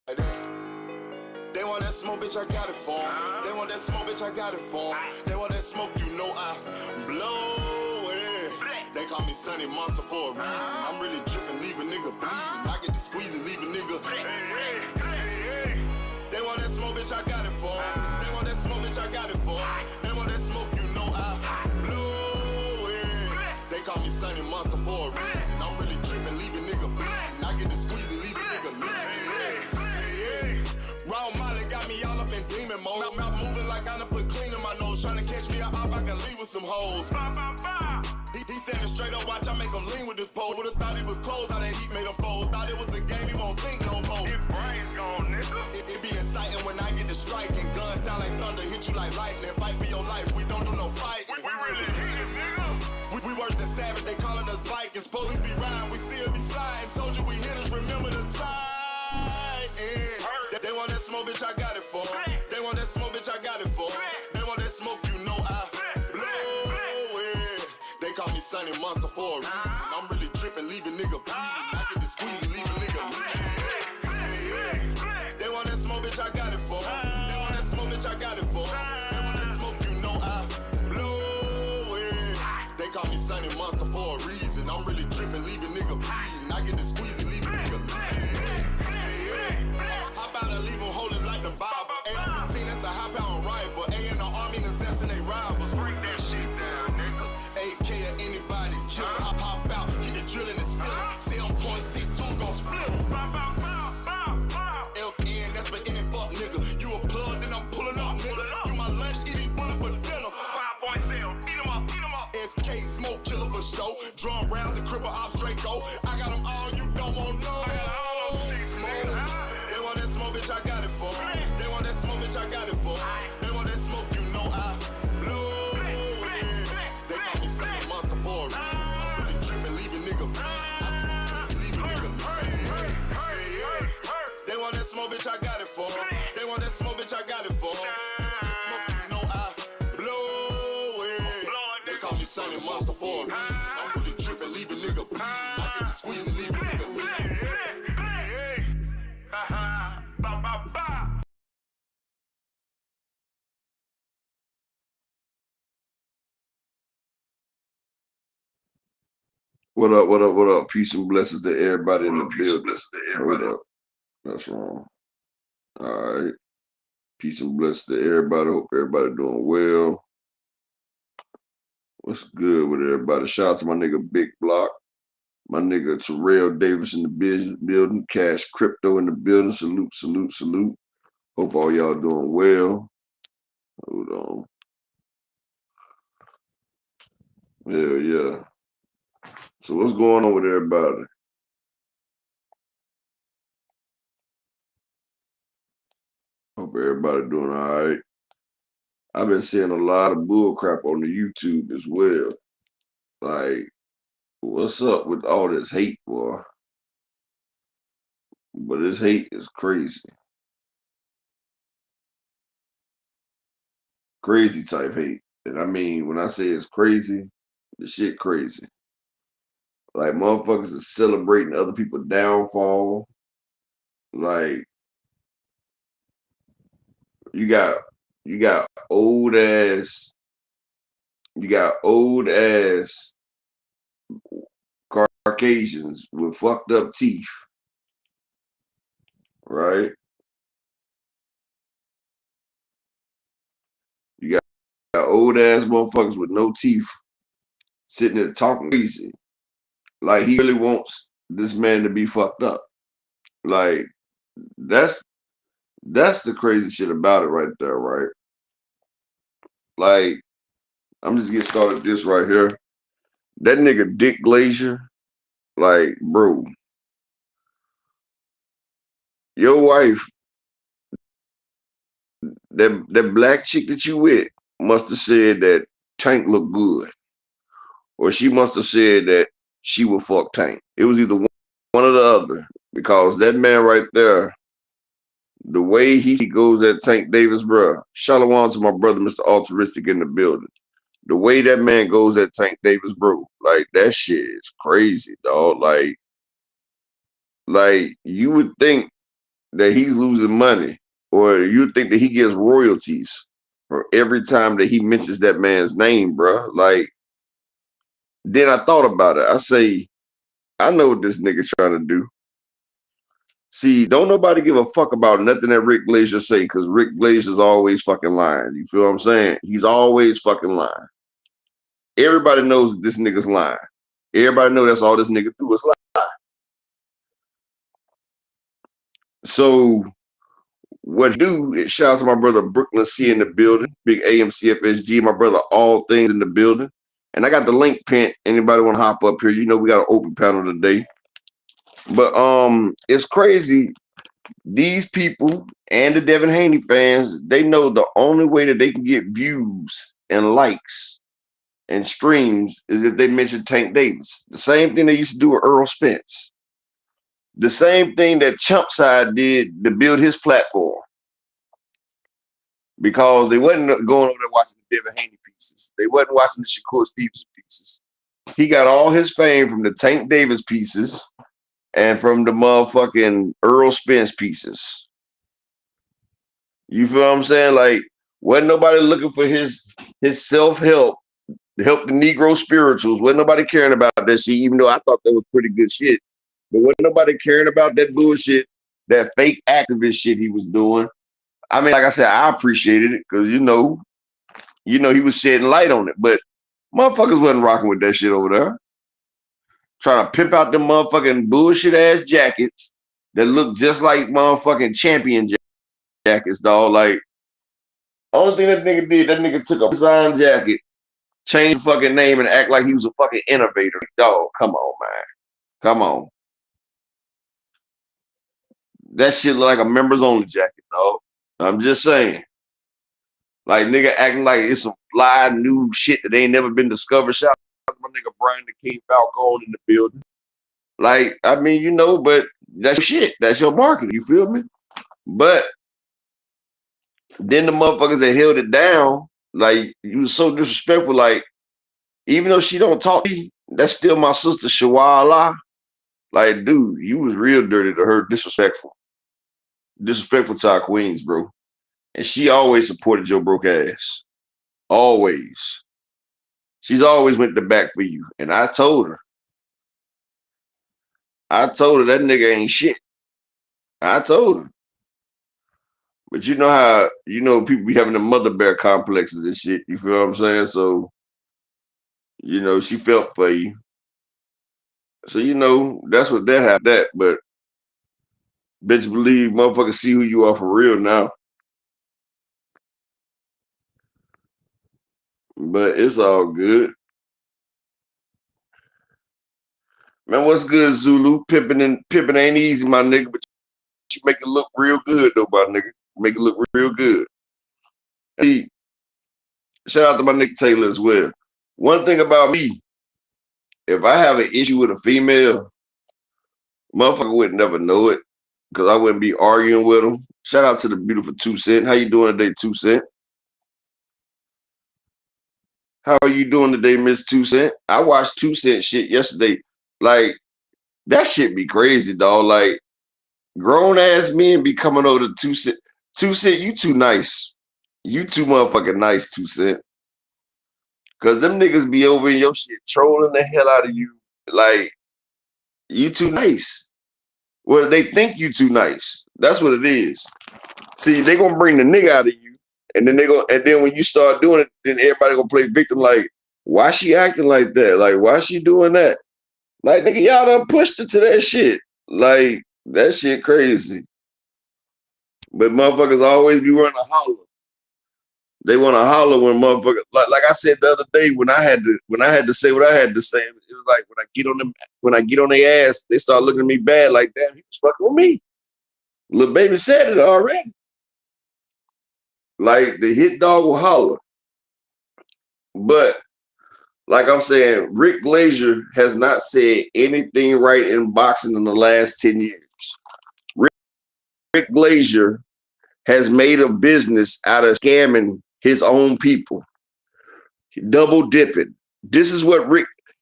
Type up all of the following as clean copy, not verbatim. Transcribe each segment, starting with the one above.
They want that smoke, bitch, I got it for 'em. They want that smoke, bitch, I got it for 'em. They want that smoke, you know I blow it. They call me Sunny Monster for a reason. I'm really dripping, leave a nigga bleeding. I get to squeeze and leave a nigga. They want that smoke, bitch, I got it for 'em. They want that smoke, bitch, I got it for 'em. They want that smoke, you know I blow it. They call me Sunny Monster for a reason. I'm really dripping, leave a nigga bleeding. I get to squeeze and leave a nigga bleeding. Raw Molly got me all up in demon mode. Mouth moving like I done put clean in my nose. Trying to catch me up, I can leave with some hoes. He standing straight up, watch I make him lean with this pole. Would've thought he was closed, how that heat made him fold. Thought it was a game, he won't think no more. His brain's gone, nigga. It be exciting when I get to striking. Guns sound like thunder, hit you like lightning. Fight for your life, we don't do no fight. We really hit it, nigga. We worse than savage, they calling us Vikings. Police be riding, we still be sliding. Told you we hitters, remember the time. They want that smoke, bitch, I got it for 'em. They want that smoke, bitch, I got it for 'em. They want that smoke, you know I blow it. They call me Sunny Monster for a reason. I'm really dripping, leave a nigga bleeding. I get to squeeze and leave a nigga bleeding. They want that smoke, bitch, I got it for 'em. They want that smoke, bitch, I got it for 'em. They want that smoke, you know I blow it. They call me Sunny Monster for a reason. I'm really dripping, leave a nigga bleeding. I get to squeeze and leave a nigga bleeding. How about I leave them holding like the Bible? AR-15, that's a high-power rifle. A in the army and assassinate rivals. Break that shit down, nigga. AK or anybody kill him. Hop out, get the drilling and spilling. 7.62 gon' split him. FN, that's for any fuck nigga. You a plug, then I'm pulling up, nigga. You my lunch, eat these bullets for dinner. 5.0, eat him up, eat him up. SK, smoke killer for show. Drum rounds and cripple ops, Draco. I got them all, you don't want no. They want that smoke, bitch, I got it for 'em. They want that smoke, bitch, I got it for 'em. They want that smoke, you know I blow it. They call me Sunny Monster for a reason. I'm really dripping, leave a nigga bleeding. I get this pussy, leave a nigga bleeding. They want that smoke, bitch, I got it for 'em. They want that smoke, bitch, I got it for 'em. They want that smoke, you know I blow it. They call me Sunny Monster for a reason. I'm really dripping, leave a nigga bleeding. I get to squeeze and leave a nigga bleeding. What up, what up, what up? Peace and blessings to everybody in the building. Hold up. That's wrong. All right. Peace and blessings to everybody. Hope everybody doing well. What's good with everybody? Shout out to my nigga Big Block. My nigga Terrell Davis in the building. Cash Crypto in the building. Salute, salute, salute. Hope all y'all doing well. Hold on. Yeah. So what's going on with everybody? Hope everybody doing all right. I've been seeing a lot of bull crap on the YouTube as well. Like, what's up with all this hate, boy? But this hate is crazy. Crazy type hate. And I mean, when I say it's crazy, the shit crazy. Like, motherfuckers is celebrating other people's downfall. Like, you got old ass Caucasians with fucked up teeth, right? You got old ass motherfuckers with no teeth sitting there talking crazy. Like he really wants this man to be fucked up. Like that's the crazy shit about it right there, right? Like, I'm just getting started with this right here. That nigga Dick Glaser, like, bro, your wife, that black chick that you with, must have said that Tank looked good. Or she must have said that she would fuck Tank. It was either one or the other. Because that man right there, the way he goes at Tank Davis, bro. Shalom to my brother, Mr. Altruistic in the building. The way that man goes at Tank Davis, bro, like that shit is crazy, dog. Like you would think that he's losing money, or you think that he gets royalties for every time that he mentions that man's name, bro. Like, then I thought about it. I say, I know what this nigga trying to do. See, don't nobody give a fuck about nothing that Rick Glaser say, because Rick Glaser's always fucking lying. You feel what I'm saying? He's always fucking lying. Everybody knows that this nigga's lying. Everybody know that's all this nigga do is lie. So what do is shout out to my brother Brooklyn C in the building, big AMCFSG, my brother All Things in the building. And I got the link pinned. Anybody want to hop up here? You know we got an open panel today. But it's crazy. These people and the Devin Haney fans, they know the only way that they can get views and likes and streams is if they mention Tank Davis. The same thing they used to do with Earl Spence. The same thing that Chumpside did to build his platform. Because they wasn't going over there watching the Devin Haney pieces. They wasn't watching the Shakur Stevenson pieces. He got all his fame from the Tank Davis pieces and from the motherfucking Earl Spence pieces. You feel what I'm saying? Like, wasn't nobody looking for his self-help to help the Negro spirituals. Wasn't nobody caring about that shit, even though I thought that was pretty good shit. But wasn't nobody caring about that bullshit, that fake activist shit he was doing. I mean, like I said, I appreciated it because, you know, he was shedding light on it. But motherfuckers wasn't rocking with that shit over there. Trying to pimp out them motherfucking bullshit-ass jackets that look just like motherfucking champion jackets, dog. Like, only thing that nigga did, that nigga took a design jacket, changed the fucking name, and act like he was a fucking innovator. Dog, come on, man. Come on. That shit look like a members-only jacket, dog. I'm just saying. Like, nigga acting like it's some fly new shit that ain't never been discovered. Shout out to my nigga Brian the King Falcone in the building. Like, I mean, you know, but that's your shit. That's your market. You feel me? But then the motherfuckers that held it down, like, you was so disrespectful. Like, even though she don't talk to me, that's still my sister, Shawala. Like, dude, you was real dirty to her, disrespectful. Disrespectful to our queens, bro. And she always supported your broke ass. Always. She's always went the back for you. And I told her that nigga ain't shit. I told her. But you know how, people be having the mother bear complexes and shit. You feel what I'm saying? So, she felt for you. So, that's what that happened. But bitch believe motherfuckers see who you are for real now. But it's all good. Man, what's good, Zulu? Pimping ain't easy, my nigga, but you make it look real good, though, my nigga. Make it look real good. Hey, shout out to my nigga Taylor as well. One thing about me, if I have an issue with a female, motherfucker would never know it because I wouldn't be arguing with them. Shout out to the beautiful 2 Cent. How you doing today, 2 Cent? How are you doing today, Miss 2 Cent? I watched 2 Cent shit yesterday. Like, that shit be crazy, dog. Like, grown-ass men be coming over to 2 Cent. 2 Cent, you too nice. You too motherfucking nice, 2 Cent. Because them niggas be over in your shit trolling the hell out of you. Like, you too nice. Well, they think you too nice. That's what it is. See, they gonna bring the nigga out of you. And then when you start doing it, then everybody gonna play victim like, why she acting like that? Like, why she doing that? Like, nigga, y'all done pushed her to that shit. Like, that shit crazy. But motherfuckers always be wanting to holler. They want to holler when motherfuckers, like I said the other day, when I had to say what I had to say, it was like when I get on their ass, they start looking at me bad, like, damn, he was fucking with me. Lil Baby said it already. Like, the hit dog will holler. But like I'm saying, Rick Glaser has not said anything right in boxing in the last 10 years. Rick Glaser has made a business out of scamming his own people. Double dipping. This is what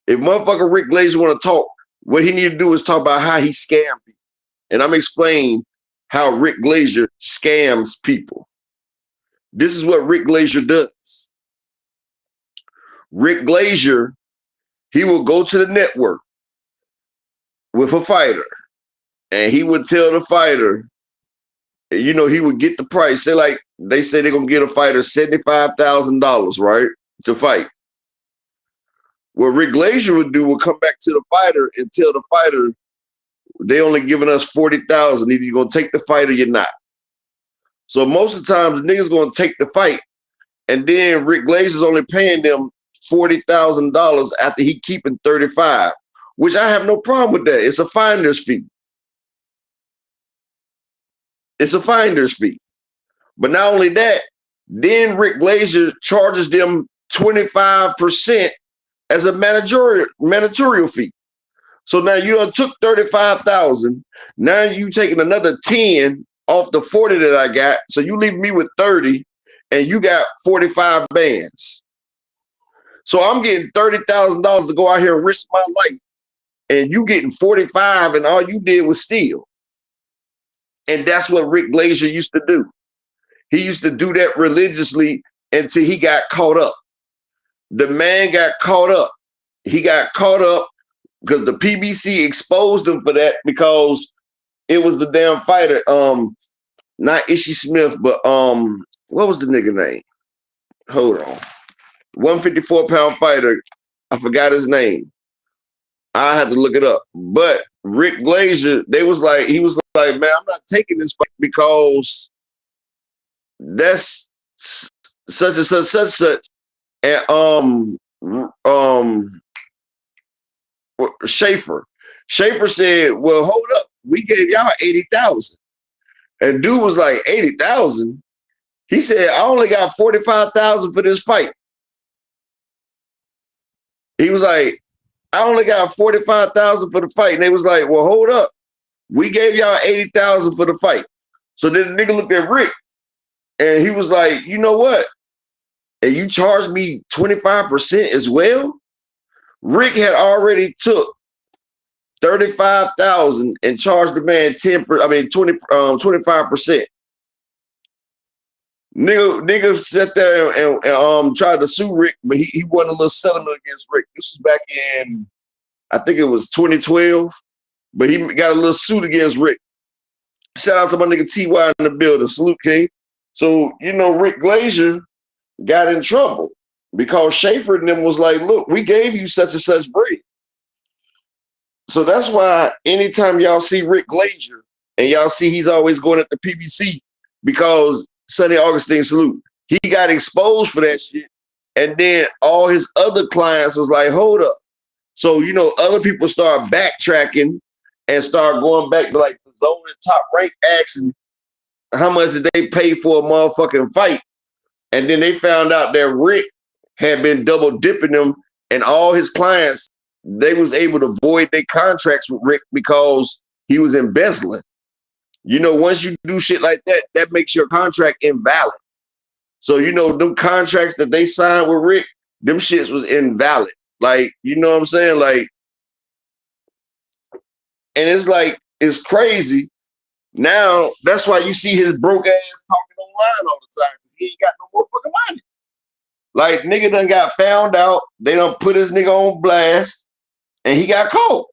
if motherfucker Rick Glaser want to talk, what he need to do is talk about how he scammed people. And I'm explaining how Rick Glaser scams people. This is what Rick Glaser does. Rick Glaser, he will go to the network with a fighter, and he would tell the fighter, you know, he would get the price. They say they're gonna get a fighter $75,000, right, to fight. What Rick Glaser would do would come back to the fighter and tell the fighter, they only giving us 40,000. Either you're gonna take the fight or you're not. So most of the times, the niggas gonna take the fight, and then Rick Glaser's only paying them $40,000 after he keeping 35, which I have no problem with that. It's a finder's fee. It's a finder's fee. But not only that, then Rick Glaser charges them 25% as a managerial fee. So now you done took 35,000. Now you taking another 10 off the 40 that I got. So you leave me with 30, and you got 45 bands. So I'm getting $30,000 to go out here and risk my life, and you getting 45, and all you did was steal. And that's what Rick Glaser used to do. He used to do that religiously until he got caught up. The man got caught up. He got caught up because the PBC exposed him for that, because it was the damn fighter, not Ishii Smith, but what was the nigga name? Hold on. 154-pound fighter. I forgot his name. I had to look it up. But Rick Glaser, he was like, man, I'm not taking this fight because that's such and such, such, such. And Schaefer said, well, hold up, we gave y'all 80,000. And dude was like, 80,000? He said, I only got 45,000 for this fight. He was like, I only got 45,000 for the fight. And they was like, well, hold up, we gave y'all 80,000 for the fight. So then the nigga looked at Rick, and he was like, you know what? And you charged me 25% as well? Rick had already took 35,000 and charged the man 25%. Nigga sat there and tried to sue Rick, but he won a little settlement against Rick. This was back in, I think it was 2012, but he got a little suit against Rick. Shout out to my nigga TY in the building. Salute, King. So, you know, Rick Glaser got in trouble because Schaefer and them was like, look, we gave you such and such bread. So that's why anytime y'all see Rick Glaser and y'all see he's always going at the PBC, because Sonny Augustine, salute, he got exposed for that shit. And then all his other clients was like, hold up. So, you know, other people start backtracking and start going back to like the zone and top rank, asking how much did they pay for a motherfucking fight. And then they found out that Rick had been double dipping them, and all his clients, they was able to void their contracts with Rick because he was embezzling. You know, once you do shit like that, that makes your contract invalid. So, you know, them contracts that they signed with Rick, them shits was invalid. Like, you know what I'm saying? Like, and it's like, it's crazy. Now, that's why you see his broke ass talking online all the time, because he ain't got no more fucking money. Like, nigga done got found out. They done put his nigga on blast, and he got caught.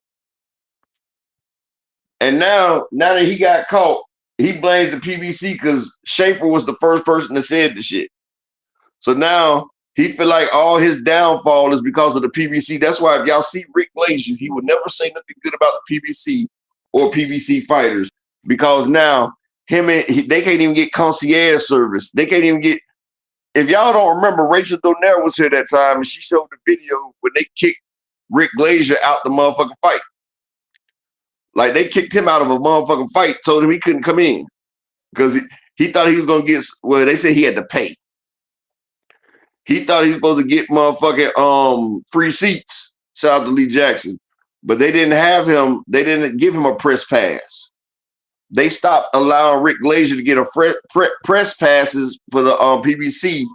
And now that he got caught, he blames the PBC because Schaefer was the first person that said the shit. So now he feel like all his downfall is because of the PBC. That's why if y'all see Rick Glaser, he would never say nothing good about the PBC or PBC fighters, because now they can't even get concierge service. They can't even get. If y'all don't remember, Rachel Donaire was here that time, and she showed the video when they kicked Rick Glaser out the motherfucking fight. Like, they kicked him out of a motherfucking fight, told him he couldn't come in because he thought he was going to get, well, they said he had to pay. He thought he was supposed to get motherfucking free seats. Shout out to Lee Jackson. But they didn't have him. They didn't give him a press pass. They stopped allowing Rick Glaser to get a press passes for the PBC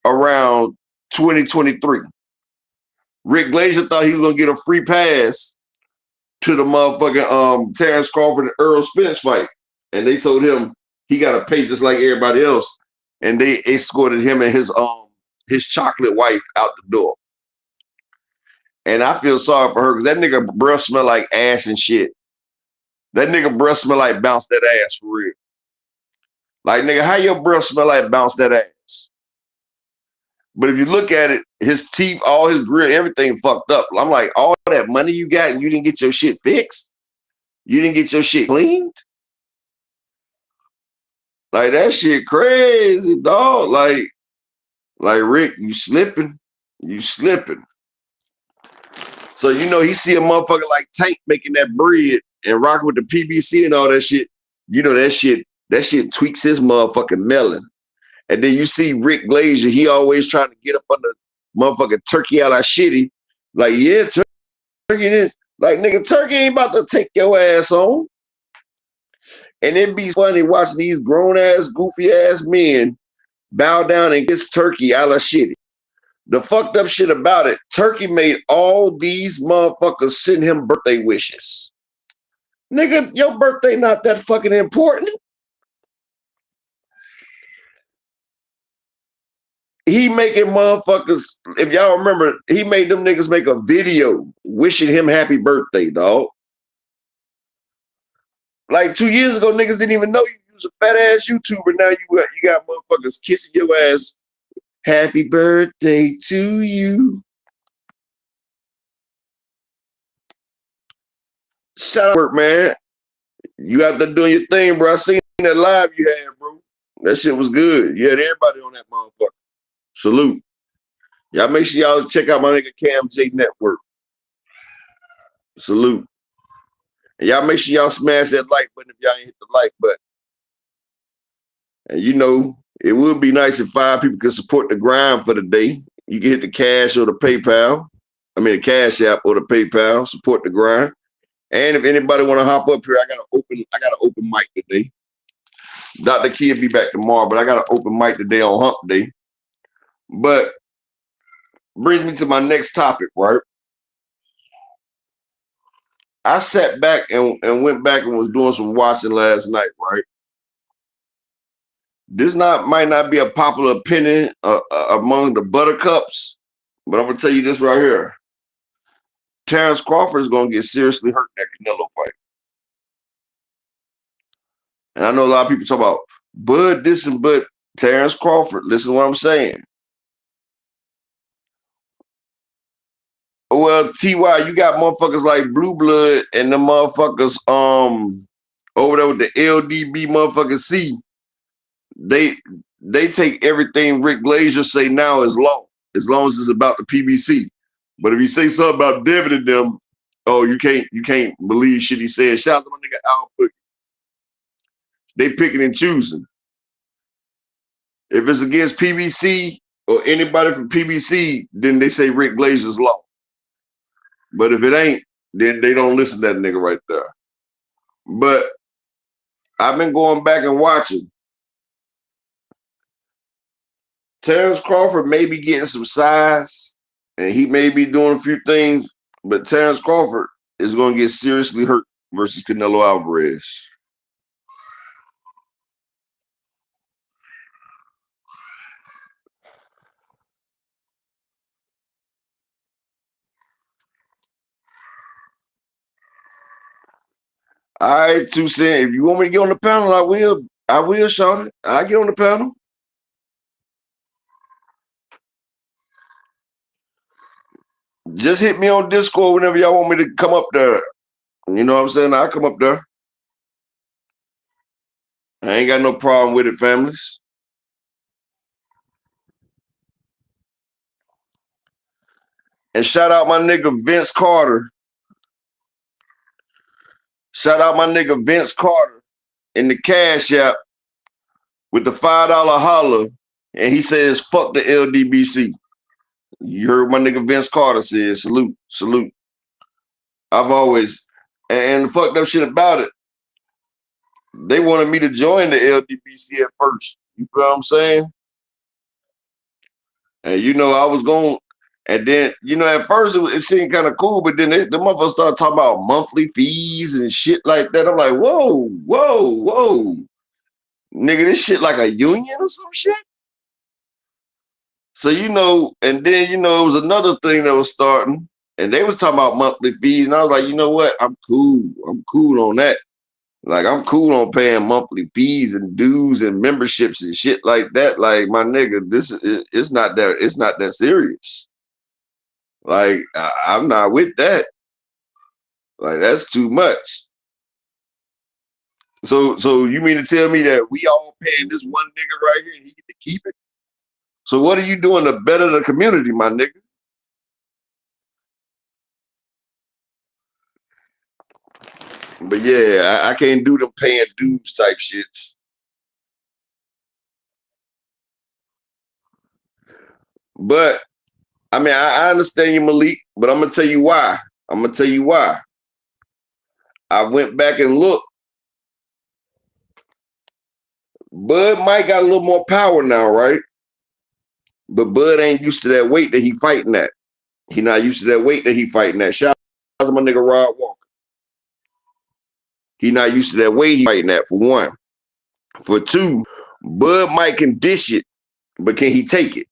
around 2023. Rick Glaser thought he was going to get a free pass to the motherfucking Terrence Crawford and Earl Spence fight. and they told him he got to pay just like everybody else, and they escorted him and his chocolate wife out the door. And I feel sorry for her because that nigga breath smell like ass and shit. That nigga breath smell like bounce that ass for real. Like, nigga, how your breath smell like bounce that ass? But if you look at it, his teeth, all his grill, everything fucked up. I'm like, all that money you got and you didn't get your shit fixed? You didn't get your shit cleaned? Like, that shit crazy, dog. Like Rick, you slipping. You slipping. So, you know, he see a motherfucker like Tank making that bread and rocking with the PBC and all that shit. You know, that shit tweaks his motherfucking melon. And then you see Rick Glaser, he always trying to get up on the motherfucking turkey a la shitty. Like, yeah, turkey this. Like, nigga, turkey ain't about to take your ass on. And it be funny watching these grown-ass, goofy-ass men bow down and kiss turkey a la shitty. The fucked up shit about it, Turkey made all these motherfuckers send him birthday wishes. Nigga, your birthday not that fucking important. He making motherfuckers, if y'all remember, he made them niggas make a video wishing him happy birthday, dog. Like 2 years ago, niggas didn't even know you was a fat ass YouTuber. Now you got motherfuckers kissing your ass. Happy birthday to you. Shout out, man. You out there doing your thing, bro. I seen that live you had, bro. That shit was good. You had everybody on that motherfucker. Salute. Y'all make sure y'all check out my nigga Cam J Network. Salute. And y'all make sure y'all smash that like button if y'all ain't hit the like button. And you know, it would be nice if 5 people could support the grind for the day. You can hit the cash or the PayPal. I mean, the Cash App or the PayPal. Support the grind. And if anybody want to hop up here, I got an open mic today. Dr. Key will be back tomorrow, but I got an open mic today on Hump Day. But brings me to my next topic, right? I sat back and went back and was doing some watching last night, right? This might not be a popular opinion among the buttercups, but I'm gonna tell you this right here. Terrence Crawford is gonna get seriously hurt in that Canelo fight. And I know a lot of people talk about Bud this and Bud Terrence Crawford. Listen to what I'm saying. Well, TY, you got motherfuckers like Blue Blood and the motherfuckers over there with the LDB motherfuckers C. They take everything Rick Glaser say now as law, as long as it's about the PBC. But if you say something about Devin and them, oh, you can't believe shit he said. Shout out to my nigga Al Boogie. They picking and choosing. If it's against PBC or anybody from PBC, then they say Rick Glaser's law. But if it ain't, then they don't listen to that nigga right there. But I've been going back and watching. Terrence Crawford may be getting some size, and he may be doing a few things, but Terrence Crawford is going to get seriously hurt versus Canelo Alvarez. All right, 2 Cent. If you want me to get on the panel, I will, Sean. I'll get on the panel. Just hit me on Discord whenever y'all want me to come up there. You know what I'm saying? I'll come up there. I ain't got no problem with it, families. And shout out my nigga Vince Carter. Shout out my nigga Vince Carter in the Cash App with the $5 holler. And he says, fuck the LDBC. You heard my nigga Vince Carter said, salute, salute. I've always, and the fucked up shit about it, they wanted me to join the LDBC at first. You feel what I'm saying? And you know, I was going, And then, at first it seemed kind of cool, but then the motherfuckers started talking about monthly fees and shit like that. I'm like, whoa, whoa, whoa. Nigga, this shit like a union or some shit? So, and then, it was another thing that was starting, and they was talking about monthly fees, and I was like, you know what? I'm cool. I'm cool on that. Like, I'm cool on paying monthly fees and dues and memberships and shit like that. Like, my nigga, it's not that serious. Like, I'm not with that. Like, that's too much. So you mean to tell me that we all paying this one nigga right here and he get to keep it? So what are you doing to better the community, my nigga? But yeah, I can't do them paying dues type shits. But I mean, I understand you, Malik, but I'm gonna tell you why. I went back and looked. Bud might got a little more power now, right? But Bud ain't used to that weight that he fighting at. He not used to that weight that he fighting at. Shout out to my nigga Rod Walker. He not used to that weight he fighting at, for one. For two, Bud might can dish it, but can he take it?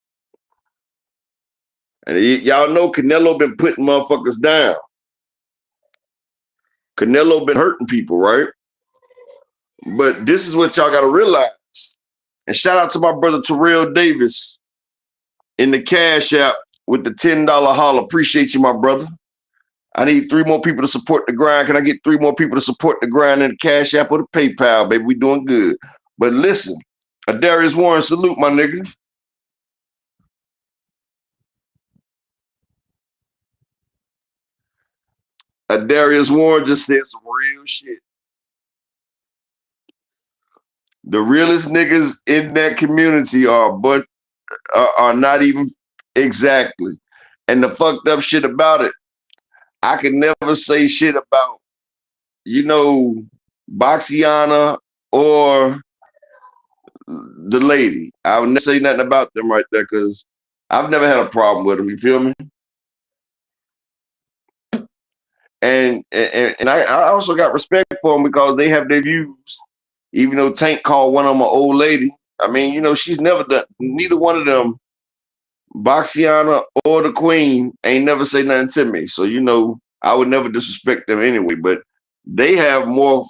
And y'all know Canelo been putting motherfuckers down. Canelo been hurting people, right? But this is what y'all got to realize. And shout out to my brother Terrell Davis in the Cash App with the $10 holler. Appreciate you, my brother. I need 3 more people to support the grind. Can I get 3 more people to support the grind in the Cash App or the PayPal, baby? We doing good. But listen, Darius Warren, salute, my nigga. Darius Warren just said some real shit. The realest niggas in that community are not even exactly. And the fucked up shit about it, I could never say shit about, Boxiana or the lady. I would never say nothing about them right there because I've never had a problem with them. You feel me? And I also got respect for them because they have their views. Even though Tank called one of them an old lady, I mean, she's never done. Neither one of them, Boxiana or the Queen, ain't never say nothing to me. So I would never disrespect them anyway. But they got more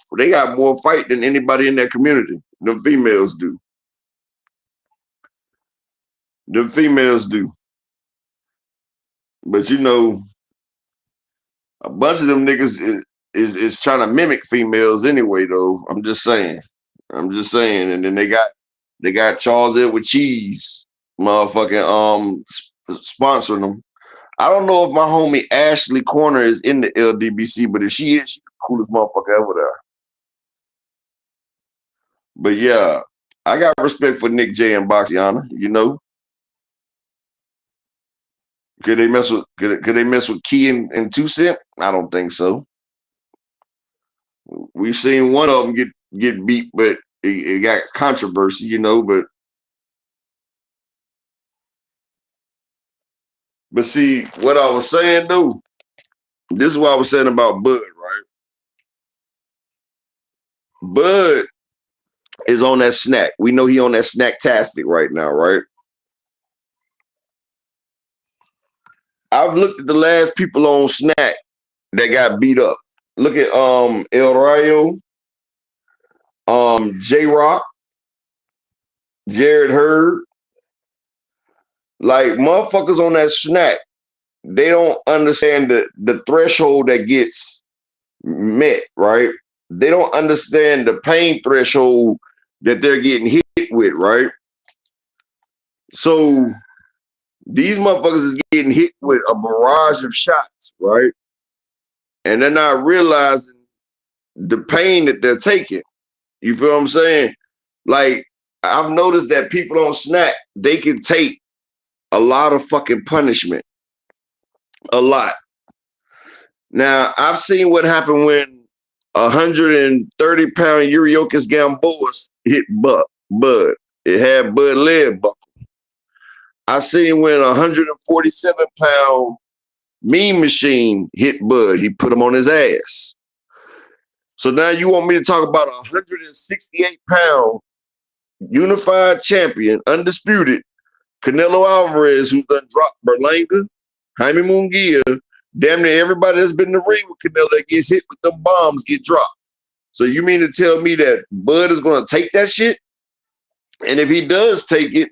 fight than anybody in that community. Them females do. But a bunch of them niggas is trying to mimic females anyway, though. I'm just saying. And then they got Charles Edward Cheese motherfucking sponsoring them. I don't know if my homie Ashley Corner is in the LDBC, but if she is, she's the coolest motherfucker ever there. But yeah, I got respect for Nick J and Boxiana, Could they mess with Key and 2 Cent? I don't think so. We've seen one of them get beat, but it got controversy, But see, what I was saying though, this is what I was saying about Bud, right? Bud is on that snack. We know he on that snack-tastic right now, right? I've looked at the last people on snack that got beat up. Look at El Rayo, J-Rock, Jared Hurd. Like motherfuckers on that snack, they don't understand the threshold that gets met, right? They don't understand the pain threshold that they're getting hit with, right? So these motherfuckers is getting hit with a barrage of shots, right? And they're not realizing the pain that they're taking. You feel what I'm saying? Like, I've noticed that people on snack, they can take a lot of fucking punishment. A lot. Now, I've seen what happened when 130-pound Yuriokis Gamboa hit Bud. It had Bud leg buckle. I seen when a 147-pound Mean Machine hit Bud. He put him on his ass. So now you want me to talk about a 168-pound unified champion, undisputed, Canelo Alvarez, who's done dropped Berlanga, Jaime Munguia, damn near everybody that's been in the ring with Canelo that gets hit with them bombs get dropped. So you mean to tell me that Bud is going to take that shit? And if he does take it,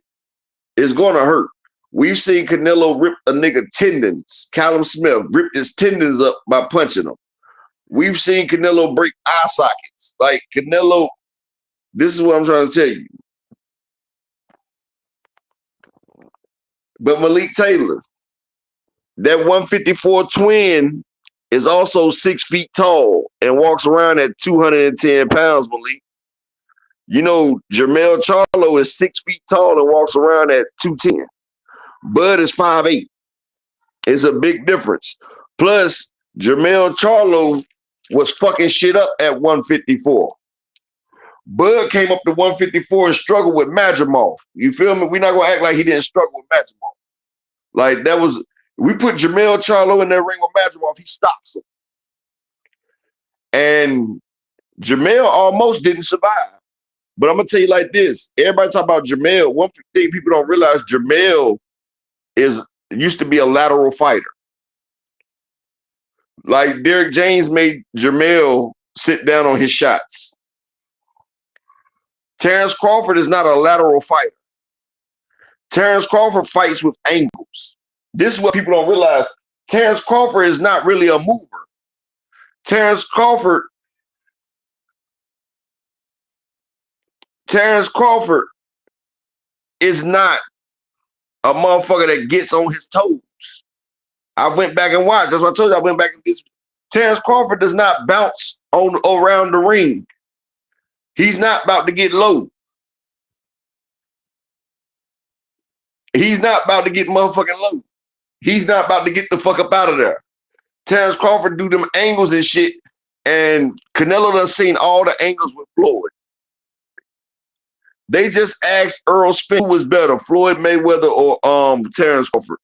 it's going to hurt. We've seen Canelo rip a nigga tendons. Callum Smith ripped his tendons up by punching him. We've seen Canelo break eye sockets. Like, Canelo, this is what I'm trying to tell you. But Malik Taylor, that 154 twin is also 6 feet tall and walks around at 210 pounds, Malik. You know, Jermell Charlo is 6 feet tall and walks around at 210. Bud is 5'8". It's a big difference. Plus, Jermell Charlo was fucking shit up at 154. Bud came up to 154 and struggled with Madrimov. You feel me? We're not going to act like he didn't struggle with Madrimov. Like, that was, we put Jermell Charlo in that ring with Madrimov, he stops him. And Jermell almost didn't survive. But I'm going to tell you like this. Everybody talk about Jermell. One thing people don't realize, Jermell used to be a lateral fighter. Like, Derrick James made Jermell sit down on his shots. Terrence Crawford is not a lateral fighter. Terrence Crawford fights with angles. This is what people don't realize. Terrence Crawford is not really a mover. Terrence Crawford is not a motherfucker that gets on his toes. I went back and watched. That's what I told you. I went back and this. Terrence Crawford does not bounce around the ring. He's not about to get low. He's not about to get motherfucking low. He's not about to get the fuck up out of there. Terrence Crawford do them angles and shit, and Canelo done seen all the angles with Floyd. They just asked Earl Spence who was better, Floyd Mayweather or Terrence Crawford.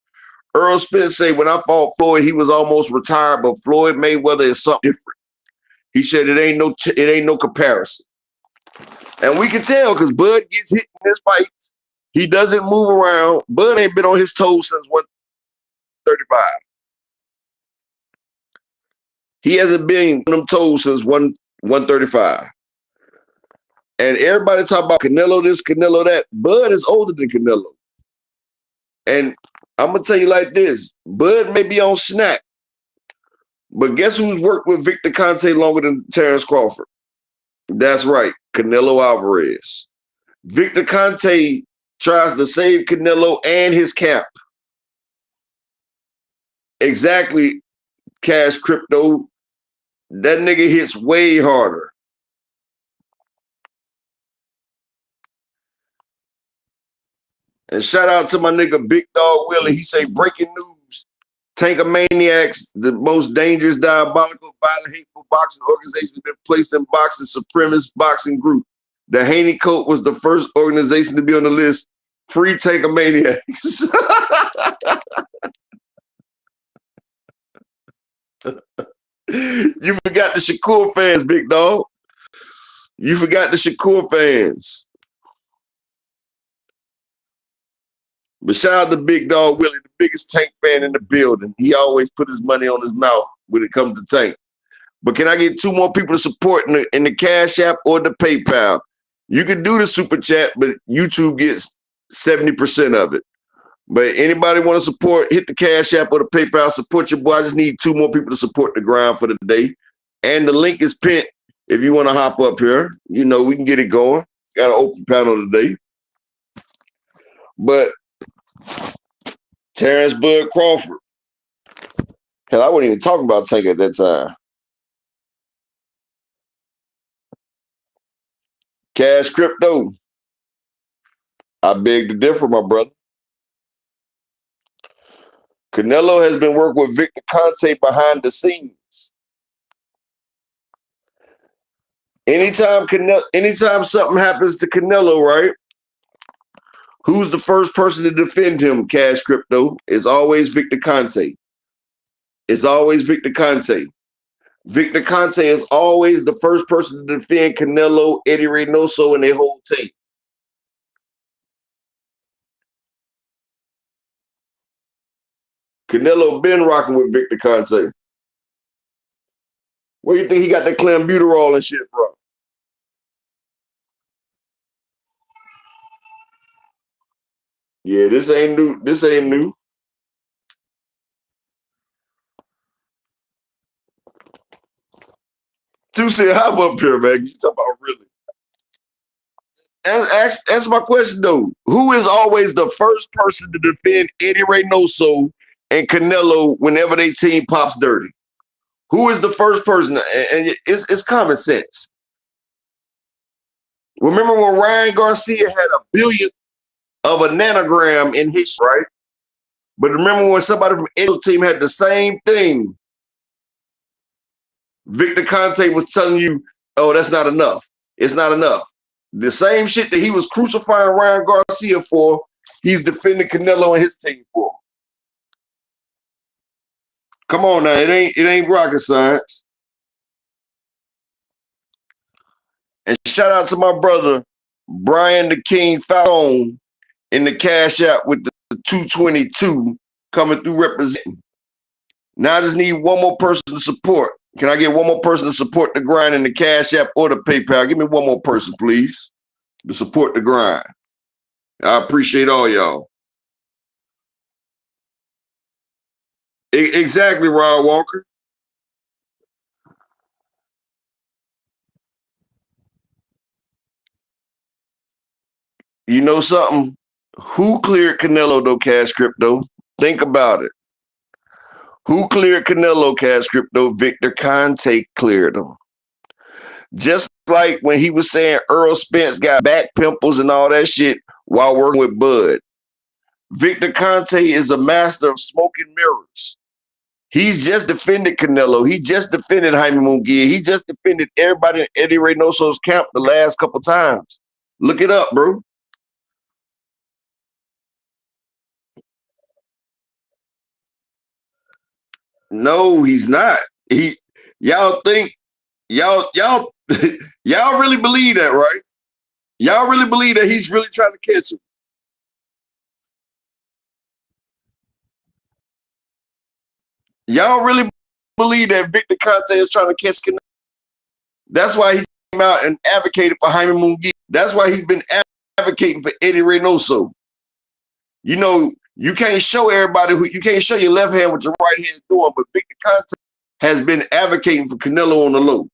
Earl Spence say when I fought Floyd, he was almost retired, but Floyd Mayweather is something different. He said it ain't no comparison. And we can tell because Bud gets hit in his fights. He doesn't move around. Bud ain't been on his toes since 135. He hasn't been on them toes since 135. And everybody talk about Canelo this, Canelo that. Bud is older than Canelo. And I'm going to tell you like this. Bud may be on snack. But guess who's worked with Victor Conte longer than Terrence Crawford? That's right, Canelo Alvarez. Victor Conte tries to save Canelo and his camp. Exactly, Cash Crypto. That nigga hits way harder. And shout out to my nigga Big Dog Willie. He say, breaking news. Tankamaniacs, the most dangerous, diabolical, violent, hateful boxing organization been placed in boxing supremacist boxing group. The Haney Coat was the first organization to be on the list. Free Tankamaniacs. You forgot the Shakur fans, Big Dog. You forgot the Shakur fans. But shout out to Big Dog Willie, the biggest Tank fan in the building. He always put his money on his mouth when it comes to Tank. But can I get 2 more people to support in the Cash App or the PayPal? You can do the Super Chat, but YouTube gets 70% of it. But anybody want to support, hit the Cash App or the PayPal, support your boy. I just need 2 more people to support the grind for the day. And the link is pinned if you want to hop up here. You know, we can get it going. Got an open panel today. But Terrence Bud Crawford. Hell, I wasn't even talking about Tank at that time. Cash Crypto. I beg to differ, my brother. Canelo has been working with Victor Conte behind the scenes. Anytime something happens to Canelo, right? Who's the first person to defend him, Cash Crypto? It's always Victor Conte. It's always Victor Conte. Victor Conte is always the first person to defend Canelo, Eddie Reynoso, and their whole team. Canelo been rocking with Victor Conte. Where you think he got that clenbuterol and shit from? Yeah, this ain't new. This ain't new. Two said, "Hop up here, man. You talking about really?" Answer my question though. Who is always the first person to defend Eddie Reynoso and Canelo whenever they team pops dirty? Who is the first person? And it's common sense. Remember when Ryan Garcia had a billionth of a nanogram in his right? But remember when somebody from Eddie's team had the same thing? Victor Conte was telling you, "Oh, that's not enough. It's not enough." The same shit that he was crucifying Ryan Garcia for, he's defending Canelo and his team for. Come on now, it ain't rocket science. And shout out to my brother Brian the King Falcone in the Cash App with the 222 coming through representing. Now I just need one more person to support. Can I get one more person to support the grind in the Cash App or the PayPal? Give me one more person, please, to support the grind. I appreciate all y'all. Exactly, Rod Walker. You know something? Who cleared Canelo though, Cash Crypto? Think about it. Who cleared Canelo, Cash Crypto? Victor Conte cleared him. Just like when he was saying Earl Spence got back pimples and all that shit while working with Bud. Victor Conte is a master of smoking mirrors. He's just defended Canelo. He just defended Jaime Munguia. He just defended everybody in Eddie Reynoso's camp the last couple times. Look it up, bro. No, he's not. Y'all think y'all y'all really believe that, right? Y'all really believe that he's really trying to catch him. Y'all really believe that Victor Conte is trying to catch Canelo. That's why he came out and advocated for Jaime Munguia. That's why he's been advocating for Eddie Reynoso. You know, you can't show everybody you can't show your left hand what your right hand is doing, but Victor Conte has been advocating for Canelo on the low.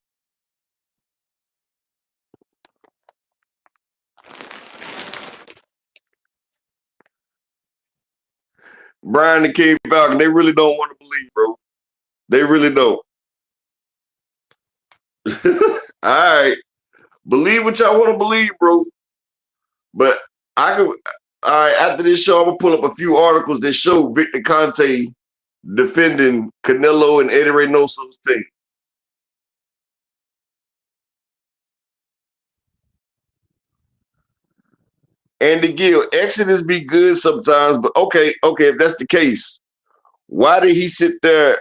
Brian the King Falcon, they really don't want to believe, bro. They really don't. All right. Believe what y'all want to believe, bro. But I could, all right, after this show, I'm going to pull up a few articles that show Victor Conte defending Canelo and Eddie Reynoso's team. Andy Gill, Exodus be good sometimes, but okay, if that's the case, why did he sit there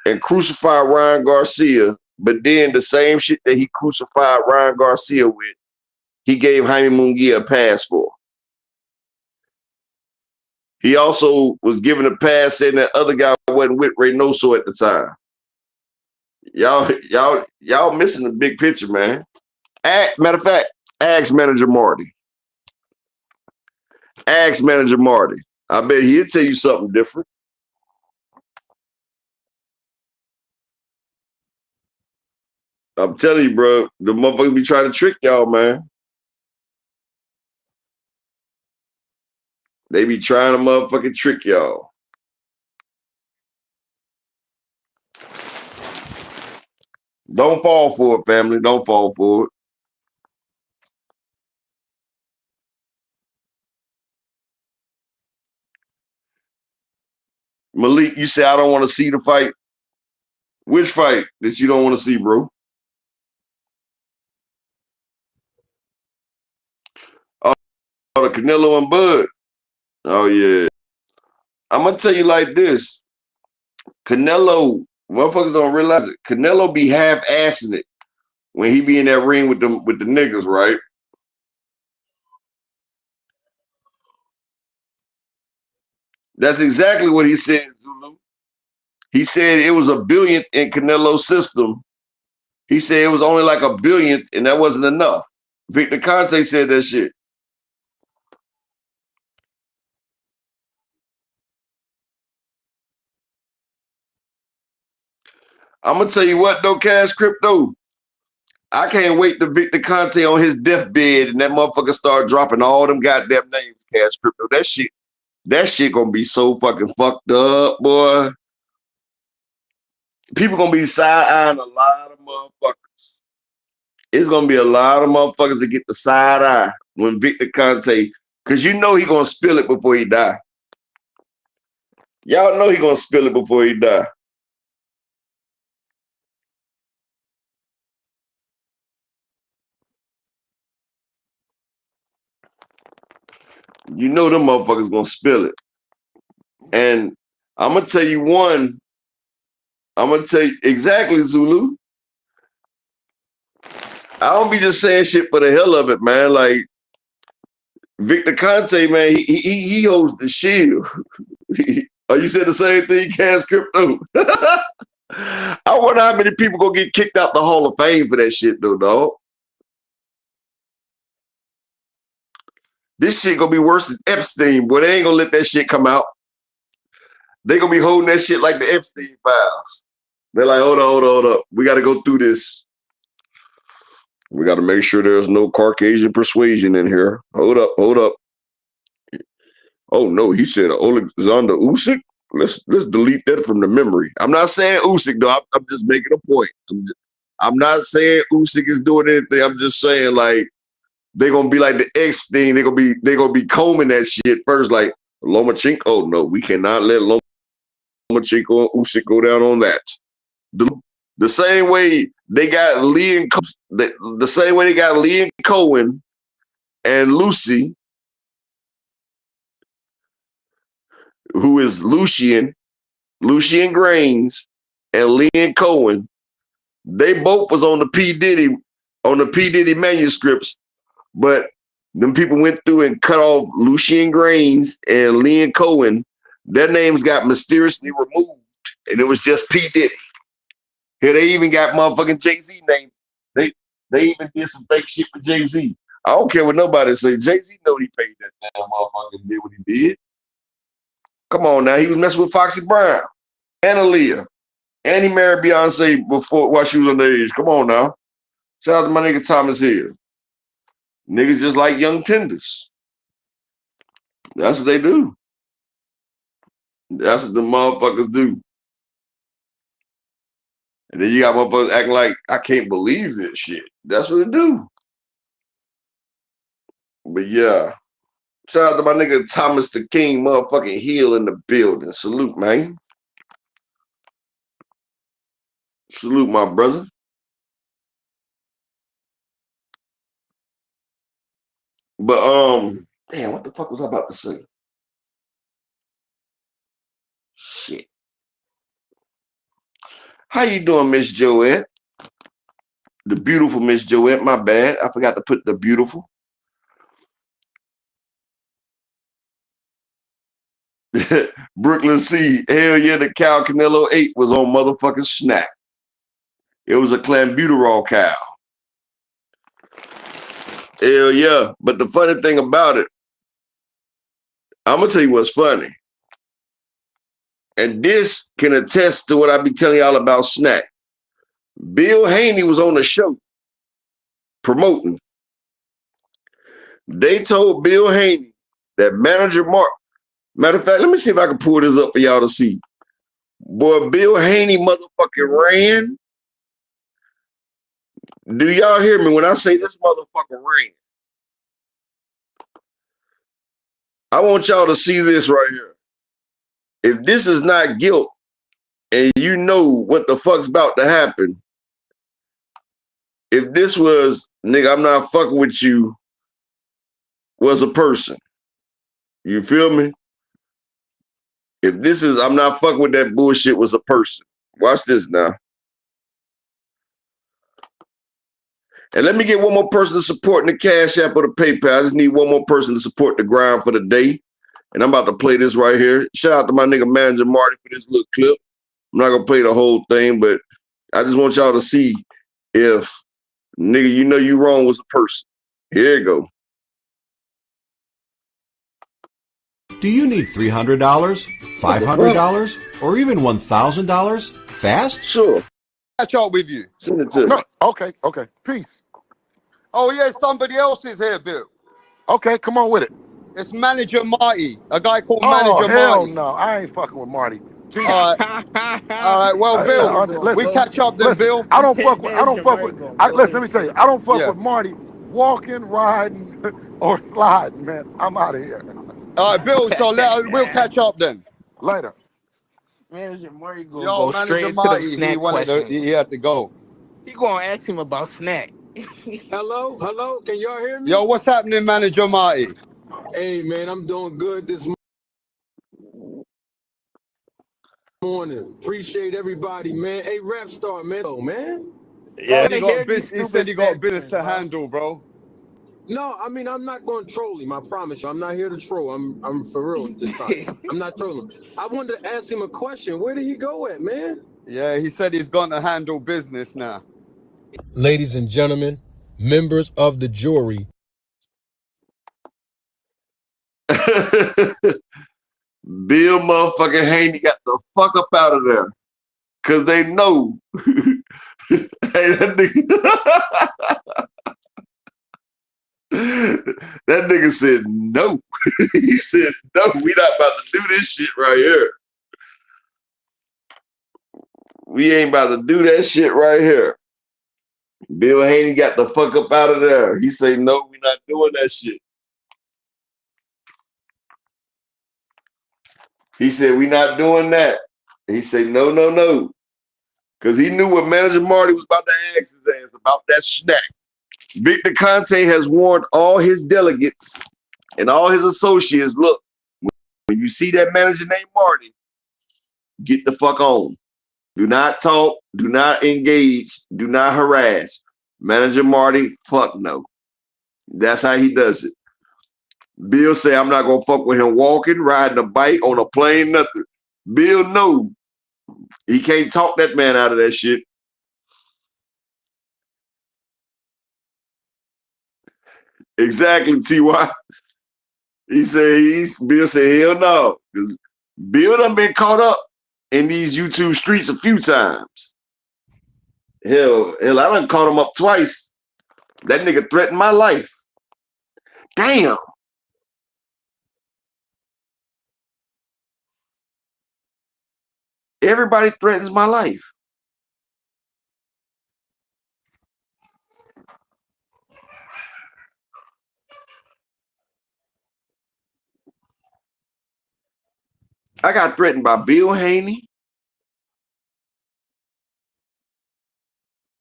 and crucify Ryan Garcia, but then the same shit that he crucified Ryan Garcia with, he gave Jaime Munguia a pass for? He also was given a pass saying that other guy wasn't with Reynoso at the time. Y'all missing the big picture, man. Matter of fact, ask manager Marty. Ask manager Marty. I bet he'll tell you something different. I'm telling you, bro, the motherfuckers be trying to trick y'all, man. They be trying to motherfucking trick y'all. Don't fall for it, family. Don't fall for it. Malik, you say I don't want to see the fight. Which fight that you don't want to see, bro? Oh, the Canelo and Bud. Oh yeah. I'm gonna tell you like this. Canelo, motherfuckers don't realize it. Canelo be half-assing it when he be in that ring with the niggas, right? That's exactly what he said, Zulu. He said it was a billionth in Canelo's system. He said it was only like a billionth, and that wasn't enough. Victor Conte said that shit. I'm gonna tell you what though, Cash Crypto. I can't wait to Victor Conte on his deathbed and that motherfucker start dropping all them goddamn names, Cash Crypto. That shit gonna be so fucking fucked up, boy. People gonna be side-eyeing a lot of motherfuckers. It's gonna be a lot of motherfuckers that get the side eye when Victor Conte, cause you know he gonna spill it before he die. Y'all know he gonna spill it before he die. You know them motherfuckers gonna spill it. And I'm gonna tell you one. I'm gonna tell you exactly, Zulu. I don't be just saying shit for the hell of it, man. Like Victor Conte, man, he holds the shield. Oh, you said the same thing, Cash Crypto? I wonder how many people gonna get kicked out the Hall of Fame for that shit, though, dog. This shit gonna be worse than Epstein, boy. They ain't gonna let that shit come out. They gonna be holding that shit like the Epstein files. They're like, hold up. We gotta go through this. We gotta make sure there's no Caucasian persuasion in here. Hold up. Oh no, he said Alexander Usyk. Let's delete that from the memory. I'm not saying Usyk though. I'm just making a point. I'm not saying Usyk is doing anything. I'm just saying like they're gonna be like the X thing. They're gonna be combing that shit first. Like Lomachenko. Oh no, we cannot let Lomachenko and Usyk go down on that. The same way they got the same way they got Lee and Cohen and Lucy, who is Lucian Grains, and Lee and Cohen. They both was on the P. Diddy manuscripts, but them people went through and cut off Lucian Grains and Lee and Cohen. Their names got mysteriously removed, and it was just P. Diddy. Here they even got motherfucking Jay-Z name. They even did some fake shit for Jay-Z. I don't care what nobody say. Jay-Z know he paid that damn motherfucker and did what he did. Come on now, he was messing with Foxy Brown and Aaliyah. And he married Beyonce before while she was underage. Come on now. Shout out to my nigga Thomas here. Niggas just like young tenders. That's what they do. That's what the motherfuckers do. And then you got motherfuckers acting like, I can't believe this shit. That's what they do. But yeah. Shout out to my nigga Thomas the King motherfucking Hill in the building. Salute, man. Salute, my brother. But damn, what the fuck was I about to say? Shit. How you doing, Miss Joette? The beautiful Miss Joette, my bad. I forgot to put the beautiful. Brooklyn C. Hell yeah, the cow Canelo ate was on motherfucking snack. It was a clenbuterol cow. Hell yeah. But the funny thing about it, I'm gonna tell you what's funny. And this can attest to what I be telling y'all about snack. Bill Haney was on the show promoting. They told Bill Haney that manager Mark. Matter of fact, let me see if I can pull this up for y'all to see. Boy, Bill Haney motherfucking ran. Do y'all hear me when I say this motherfucker ran? I want y'all to see this right here. If this is not guilt and you know what the fuck's about to happen, if this was, nigga, I'm not fucking with you, was a person. You feel me? If this is, I'm not fucking with that bullshit was a person. Watch this now. And let me get one more person to support in the Cash App or the PayPal. I just need one more person to support the grind for the day. And I'm about to play this right here. Shout out to my nigga Manager Marty for this little clip. I'm not gonna play the whole thing, but I just want y'all to see if nigga, you know you wrong was a person. Here you go. Do you need $300, $500, or even $1,000 fast? Sure. Catch up with you. Send it to me. No, okay. Peace. Oh yeah, somebody else is here, Bill. Okay, come on with it. It's Manager Marty, a guy called Oh, Manager hell Marty. no. I ain't fucking with Marty. Peace. All right. Well, Bill, we listen, catch up then, listen, Bill. I don't fuck with, listen, let me tell you, I don't fuck Yeah. with Marty walking, riding, or sliding, man. I'm out of here. All right, Bill. So we'll catch up then. Later. Manager Murray gonna Yo, go Manager straight to the Marty, snack question. he had to go. He gonna ask him about snack. Hello, can y'all hear me? Yo, what's happening, Manager Marty? Hey man, I'm doing good this morning. Appreciate everybody, man. Hey, rap star, man. Oh, man. Yeah, Wanna hear these he said he stupid got business questions, to bro. handle, bro. No, I mean I'm not going to troll him. I promise you, I'm not here to troll. I'm for real this time. I'm not trolling. I wanted to ask him a question. Where did he go at, man? Yeah, he said he's going to handle business now. Ladies and gentlemen, members of the jury. Bill motherfucking Haney got the fuck up out of there. Cause they know. Hey, that nigga said no. He said no, we not about to do this shit right here. We ain't about to do that shit right here. Bill Haney got the fuck up out of there. He say no, we not doing that shit. He said we not doing that. He said no. Cause he knew what Manager Marty was about to ask his ass about that snack. Victor Conte has warned all his delegates and all his associates, look, when you see that manager named Marty, get the fuck on. Do not talk, do not engage, do not harass. Manager Marty, fuck no. That's how he does it. Bill say, I'm not gonna fuck with him walking, riding a bike, on a plane, nothing. Bill know he can't talk that man out of that shit. Exactly, T.Y. Bill said, hell no. Bill done been caught up in these YouTube streets a few times. Hell, I done caught him up twice. That nigga threatened my life. Damn. Everybody threatens my life. I got threatened by Bill Haney.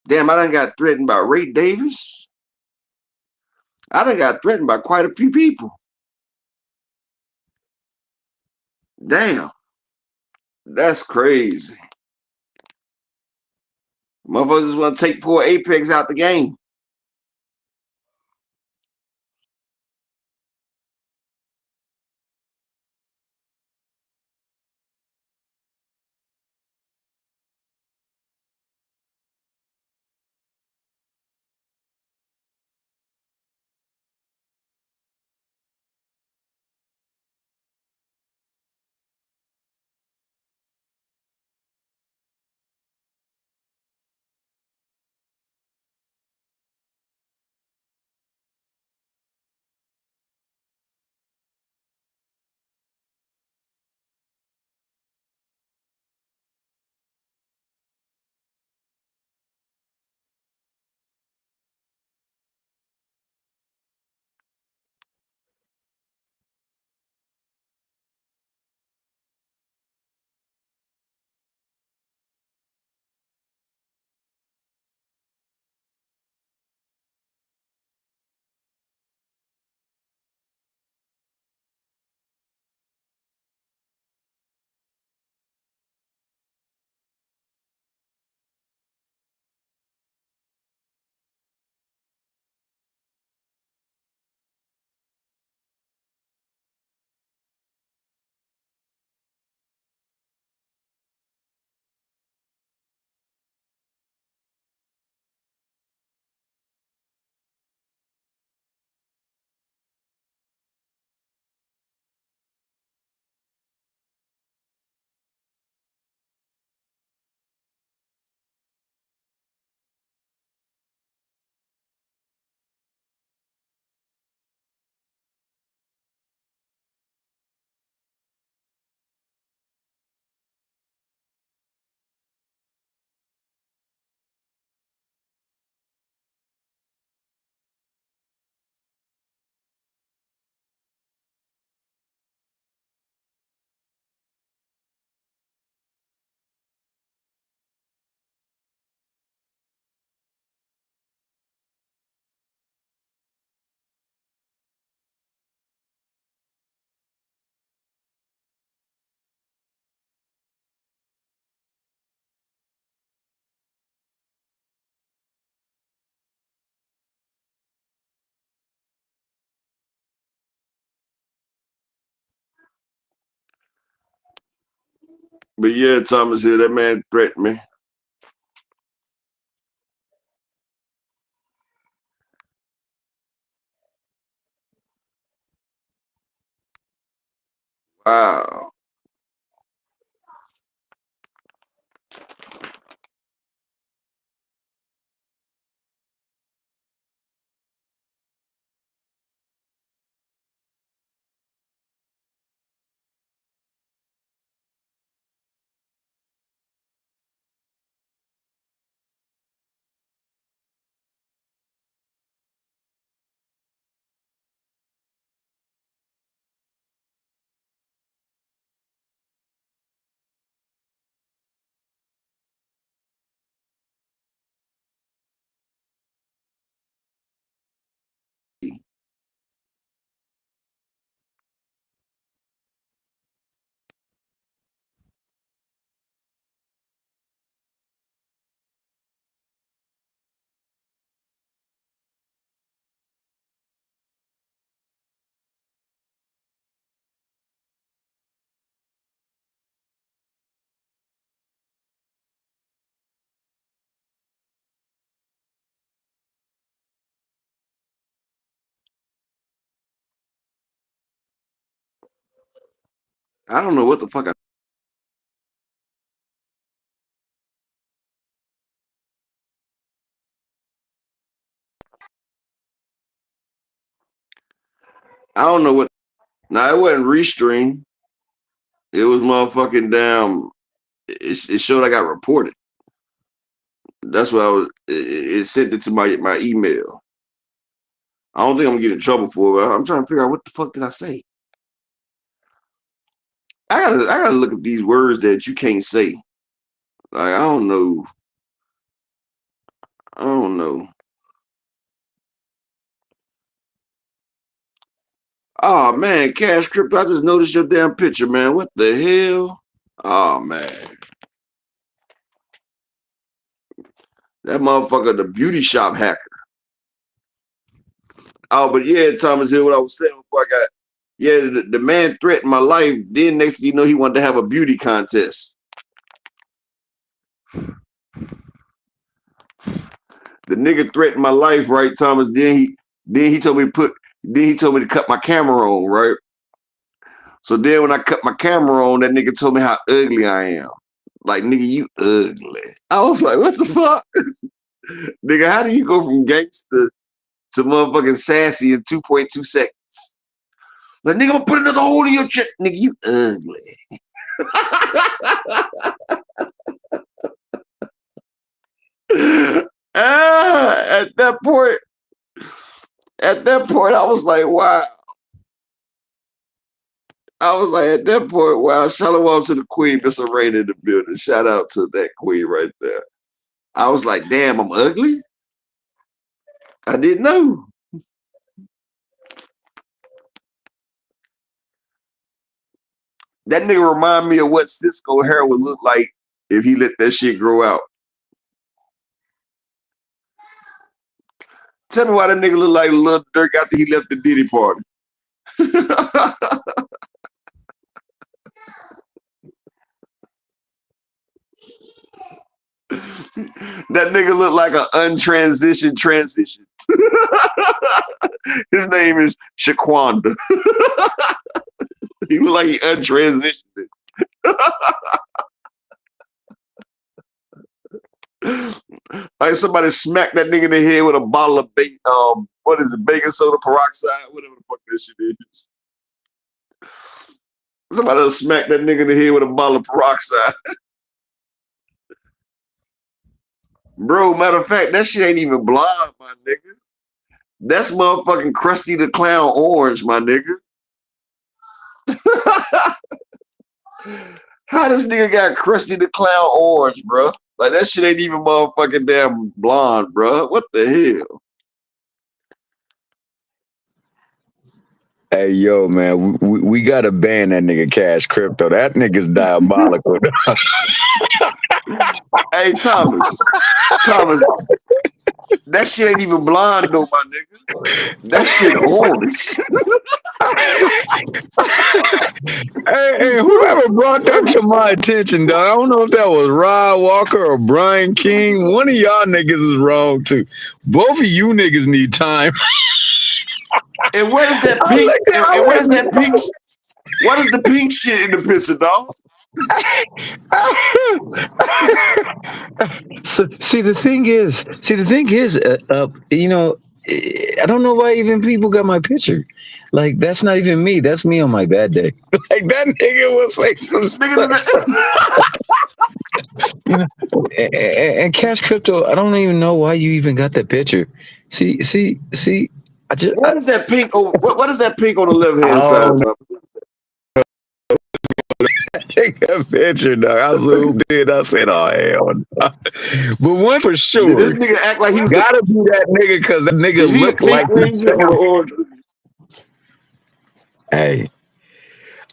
Damn, I done got threatened by Ray Davis. I done got threatened by quite a few people. Damn. That's crazy. Motherfuckers just want to take poor Apex out the game. But yeah, Thomas here, that man threatened me. Wow. I don't know what the fuck I don't know what. Now it wasn't restream. It was motherfucking damn. It showed I got reported. That's what I was. It sent it to my email. I don't think I'm gonna get in trouble for it. I'm trying to figure out what the fuck did I say. I gotta look at these words that you can't say. Like I don't know. I don't know. Oh man, Cash Crypto, I just noticed your damn picture, man. What the hell? Oh man. That motherfucker, the beauty shop hacker. Oh, but yeah, Thomas Hill, what I was saying before I got, yeah, the man threatened my life. Then next thing you know, he wanted to have a beauty contest. The nigga threatened my life, right, Thomas? Then he told me to cut my camera on, right? So then when I cut my camera on, that nigga told me how ugly I am. Like, nigga, you ugly. I was like, what the fuck? Nigga, how do you go from gangster to motherfucking sassy in 2.2 seconds? Like, nigga, I'm gonna put another hole in your chest. Nigga, you ugly. At that point, I was like, wow. I was like, at that point, wow, shalom to the queen, Miss Rain in the building. Shout out to that queen right there. I was like, damn, I'm ugly? I didn't know. That nigga remind me of what Cisco hair would look like if he let that shit grow out. Tell me why that nigga look like Lil Durk after he left the Diddy party. That nigga look like an untransitioned transition. His name is Shaquanda. He look like he untransitioned it. Like somebody smacked that nigga in the head with a bottle of what is it, baking soda peroxide, whatever the fuck that shit is. Somebody smacked that nigga in the head with a bottle of peroxide. Bro, matter of fact, that shit ain't even blonde, my nigga. That's motherfucking Krusty the Clown orange, my nigga. How this nigga got Krusty the Clown orange, bro? Like that shit ain't even motherfucking damn blonde, bro. What the hell? Hey, yo, man, we got to ban that nigga Cash Crypto. That nigga's diabolical. Hey, Thomas, that shit ain't even blonde though, my nigga. That shit orange. Hey, whoever brought that to my attention, dog, I don't know if that was Rod Walker or Brian King. One of y'all niggas is wrong too. Both of you niggas need time. And what is that I pink? looked at, And what is that pink? What is the pink shit in the picture, dog? So, see, the thing is, you know, I don't know why even people got my picture. Like, that's not even me. That's me on my bad day. Like, that nigga will say some stuff. You know, and Cash Crypto, I don't even know why you even got that picture. See, What is that pink? What is that pink on the left hand oh, side? take that picture, dog. I zoomed in. I said, "Oh hell!" No. But one for Did sure, this nigga act like he was gotta be that nigga because that nigga is he a looked pink like ranger or himself. the orange? Hey,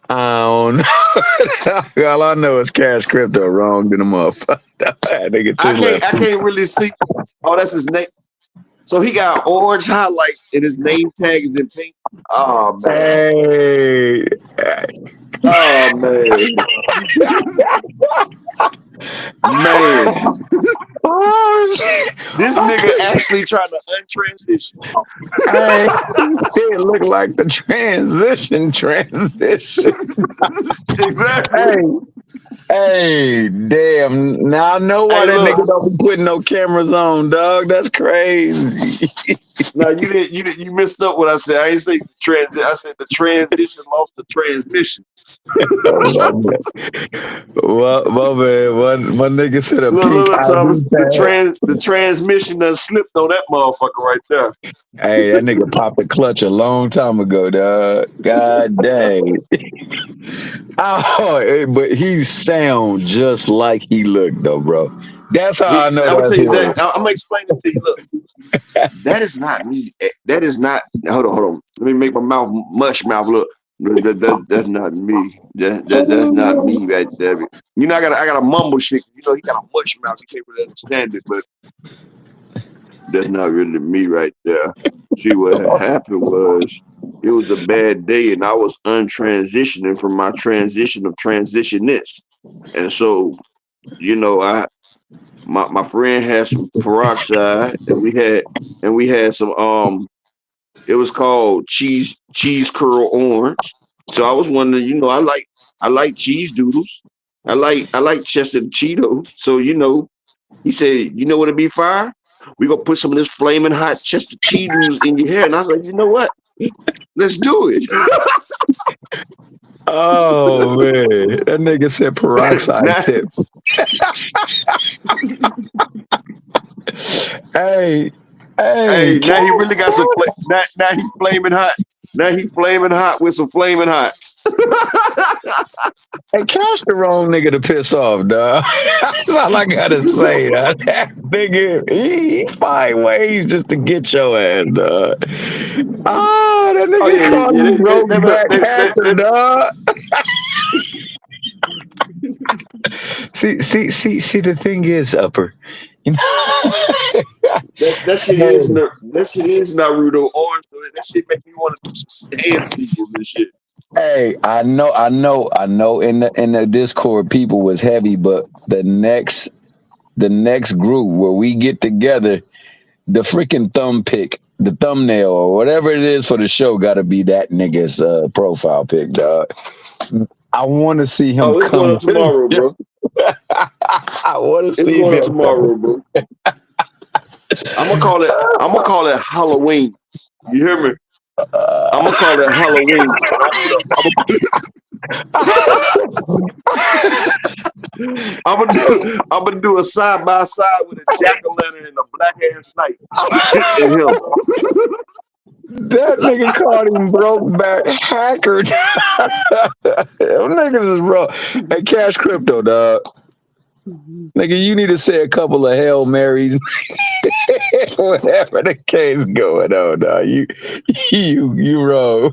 I don't know. All I know is Cash Crypto wrong than a motherfucker. That nigga too left. I can't really see. Oh, that's his name. So he got orange highlights and his name tag is in pink. Oh man. Hey, Oh man. Man. oh shit. This nigga actually trying to untransition. Hey, it looked like the transition. Exactly. Hey, damn. Now I know why Hey, that look. nigga don't be putting no cameras on, dog. That's crazy. No, you messed up what I said. I ain't say transit. I said the transition off the transmission. Well, man, my nigga said a pink Look, Thomas. ID tag. The transmission done slipped on that motherfucker right there. Hey, that nigga popped the clutch a long time ago, dog. God dang. Oh, but he sound just like he looked, though, bro. That's how I know I'm gonna that's tell you him. exactly. I'm gonna explain this to you. Look, that is not me. That is not. Hold on. Let me make my mouth mush mouth. Look, that's not me. That's not me right there. You know, I got a mumble shit. You know, he got a mush mouth. You can't really understand it, but that's not really me right there. See, what had happened was it was a bad day, and I was untransitioning from my transition of transitionist, and so you know, my friend had some peroxide, and we had some it was called cheese curl orange. So I was wondering, you know, I like cheese doodles. I like Chester Cheeto. So you know, he said, you know what it'd be fire? We gonna put some of this flaming hot Chester Cheetos in your hair. And I was like, you know what? Let's do it. Oh, man. That nigga said peroxide now, tip. Hey, hey, now he Cash. really got some. Now he flaming hot. Now he flaming hot with some flaming hots. Hey, Cash the wrong nigga to piss off, dog. That's all I gotta say. Dog. That nigga, he find ways just to get your ass, dog. Oh, that Oh nigga called you broke back hacker, dog. See. The thing is, Upper. You know, that shit is Naruto orange. That shit make me want to do some hand sequels and shit. hey, I know. In the Discord, people was heavy, but the next group where we get together, the freaking thumb pick, the thumbnail or whatever it is for the show, got to be that nigga's profile pic, dog. I want to see him Oh, it's going come. up tomorrow, bro. I want to It's see going up him come. tomorrow, bro. I'm gonna call it Halloween. You hear me? I'm gonna call it Halloween. I'm gonna do a side by side with a jack-o'-lantern and a black ass knight and him. That nigga called him broke back hacker. Them niggas is raw. Hey, Cash Crypto, dog. Nigga, you need to say a couple of Hail Marys. Whatever the case going on, dog. You wrong.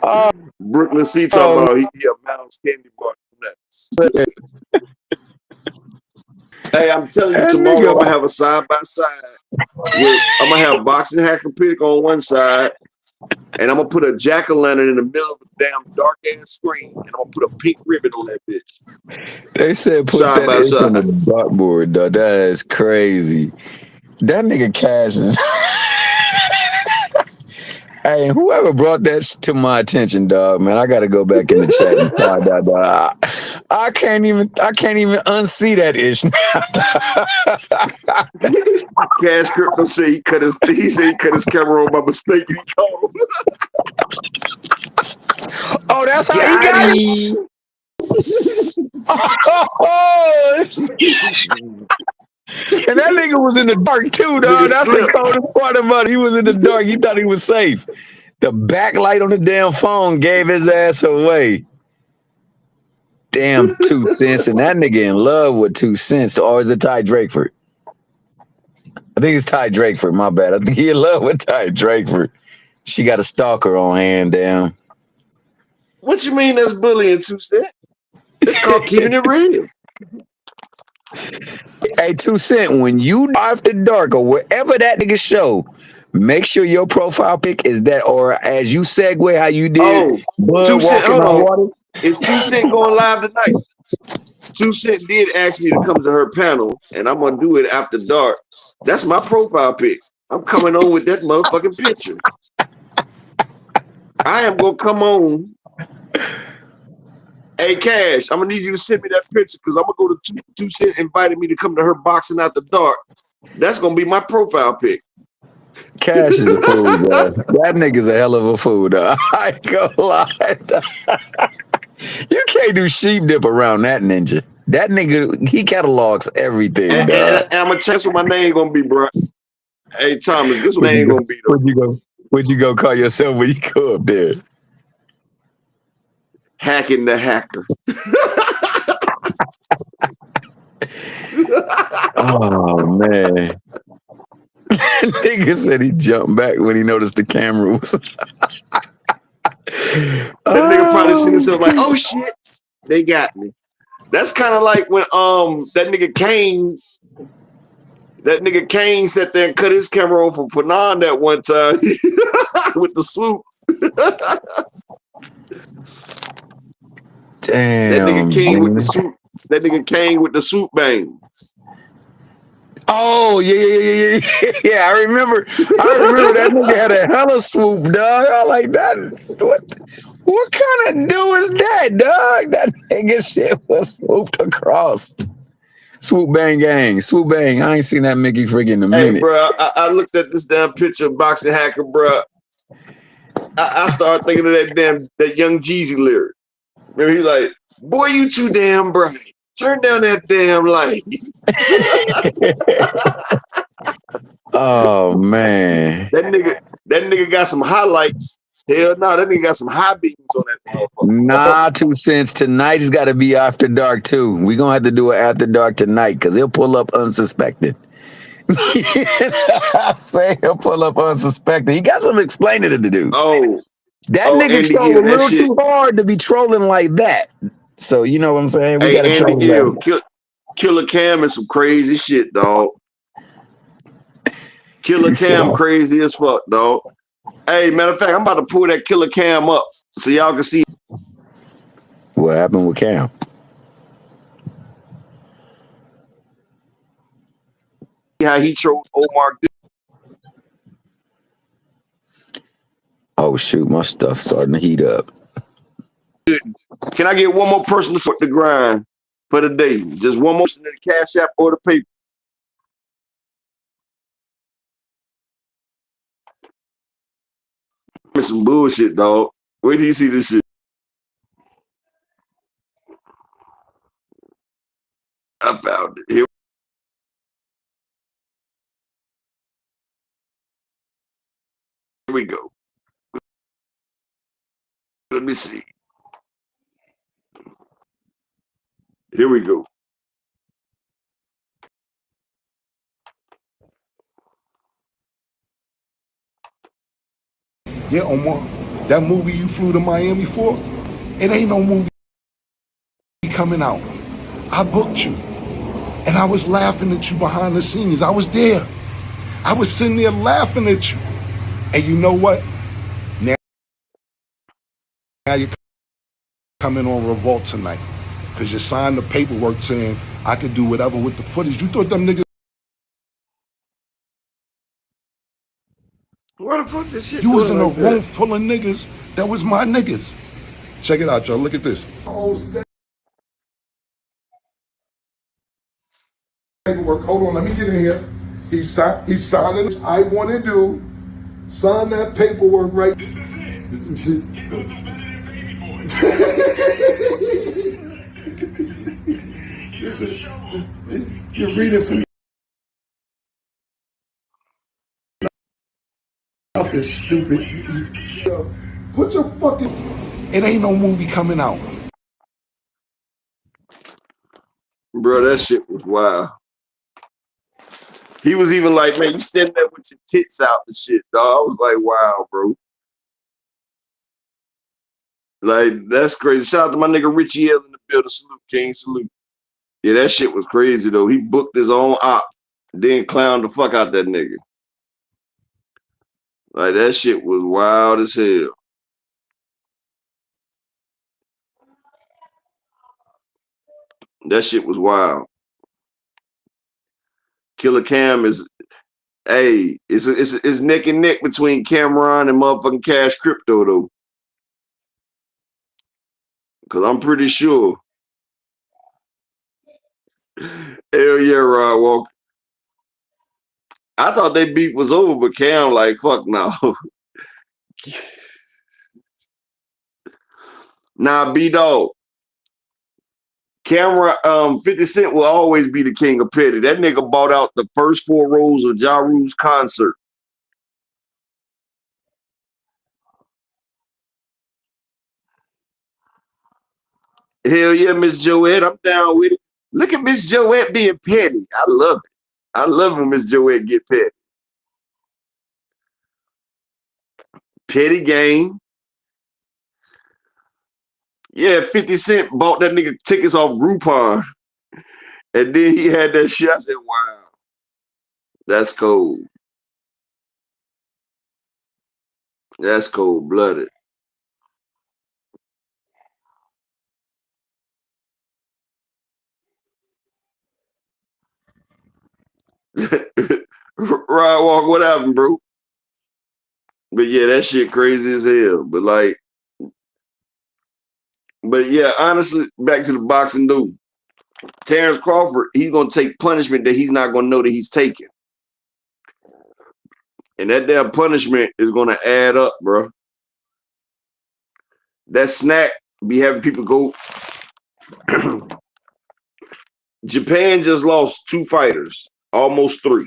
Oh, Brooklyn C talking about he a mouse candy bar nuts. Hey, I'm telling you, That tomorrow I'm nigga, gonna have a side by side with I'm gonna have boxing hack and pick on one side, and I'm gonna put a jack-o'-lantern in the middle of a damn dark ass screen, and I'm gonna put a pink ribbon on that bitch. they said put Side that by ish on the side. dartboard, dog. That is crazy. That nigga Cash is. Hey, whoever brought that to my attention, dog, man, I gotta go back in the chat and find out, dog. I can't even unsee that ish. Cash Crypto said he said he cut his camera on by mistake and he called. Oh, that's how he Got got it. him. Oh, and that nigga was in the dark too, Nigga dog. That's the slipped. coldest part about it. He was in the dark. He thought he was safe. The backlight on the damn phone gave his ass away. Damn 2 cents. And that nigga in love with 2 cents. Or is it Ty Drakeford? I think it's Ty Drakeford. My bad. I think he in love with Ty Drakeford. She got a stalker on hand, damn. What you mean that's bullying 2 cents? It's called keeping it real. Hey, 2 Cent, when you after dark or wherever that nigga show, make sure your profile pic is that, or as you segue how you did, Oh, 2 Bud Cent. walking Hold on on. water. Is 2 Cent going live tonight? 2 Cent did ask me to come to her panel, and I'm gonna do it after dark. That's my profile pic. I'm coming on with that motherfucking picture. I am gonna come on. Hey, Cash, I'm gonna need you to send me that picture because I'm gonna go to 2 Cent invited me to come to her boxing after dark. That's gonna be my profile pic. Cash is a fool, bro. That nigga's a hell of a fool, dog. I ain't gonna lie. Dog. You can't do sheep dip around that ninja. That nigga, he catalogs everything, And dog. I'm gonna tell you what my name gonna be, bro. Hey, Thomas, this what my What you name go? gonna be though. What you go call yourself when you go up there? Hacking the hacker. Oh man. Nigga said he jumped back when he noticed the camera was. That nigga probably seen himself like, oh shit, they got me. That's kind of like when that nigga Kane sat there and cut his camera off for Fanon that one time with the swoop. Damn. That nigga King with the Jimmy. swoop. That nigga Kane with the swoop bang. Oh yeah. I remember that nigga had a hella swoop, dog. I like that. What kind of do is that, dog? That nigga shit was swooped across. Swoop bang gang, swoop bang. I ain't seen that Mickey friggin' in a Hey, minute. bro, I looked at this damn picture of boxing hacker, bro. I started thinking of that Young Jeezy lyric. Remember, he's like, "Boy, you too damn bright. Turn down that damn light." Oh man. That nigga got some highlights. Hell no, that nigga got some high beams on that motherfucker. Nah, 2 cents. Tonight has got to be after dark too. We gonna have to do it after dark tonight because he'll pull up unsuspected. I say he'll pull up unsuspected. He got some explaining to do. That nigga Andy troll Gill, a that little shit. too hard to be trolling like that. So you know what I'm saying? We Hey, gotta Andy troll Gill, him. Killer Cam is some crazy shit, dog. Killer Cam crazy as fuck, dog. Hey, matter of fact, I'm about to pull that Killer Cam up so y'all can see What happened with Cam? how he trolled Omar. Oh shoot, my stuff starting to heat up. Can I get one more person to foot the grind for the day? Just one more person in the Cash App or the paper. Some bullshit, dog. Where do you see this shit? I found it. Here we go. Let me see. Here we go. Yeah, Omar, that movie you flew to Miami for, it ain't no movie coming out. I booked you. And I was laughing at you behind the scenes. I was there. I was sitting there laughing at you. And you know what? Now you're coming on Revolt tonight. Because you signed the paperwork saying I could do whatever with the footage. You thought them niggas... Why the fuck this shit You was doing in a like room that? full of niggas that was my niggas. Check it out, y'all. Look at this. Paperwork. Hold on, let me get in here. He's signing. I want to do. Sign that paperwork right. This is it. Listen, you're reading for me. Nothing stupid. Put your fucking... It ain't no movie coming out. Bro, that shit was wild. He was even like, man, you standing there with your tits out and shit, dog. I was like, wow, bro. Like, that's crazy. Shout out to my nigga Richie L in the building. Salute, King. Salute. Yeah, that shit was crazy, though. He booked his own op, then clowned the fuck out that nigga. Like, that shit was wild as hell. That shit was wild. Killer Cam is, hey, it's neck and neck between Cameron and motherfucking Cash Crypto, though. Because I'm pretty sure. Hell yeah, Rod Walker. I thought they beef was over, but Cam like, fuck no. Nah, B-Dog. Camera, 50 Cent will always be the king of petty. That nigga bought out the first 4 rows of Ja Rule's concert. Hell yeah, Miss Joette, I'm down with it. Look at Miss Joette being petty. I love it. I love when Miss Joette get petty. Petty game. Yeah, 50 Cent bought that nigga tickets off Groupon. And then he had that shit. I said, wow. That's cold. That's cold-blooded. Rod Walk, what happened, bro? But yeah, that shit crazy as hell. But yeah, honestly, back to the boxing dude. Terrence Crawford, he's gonna take punishment that he's not gonna know that he's taking. And that damn punishment is gonna add up, bro. That snack be having people go. Japan just lost 2 fighters, almost 3.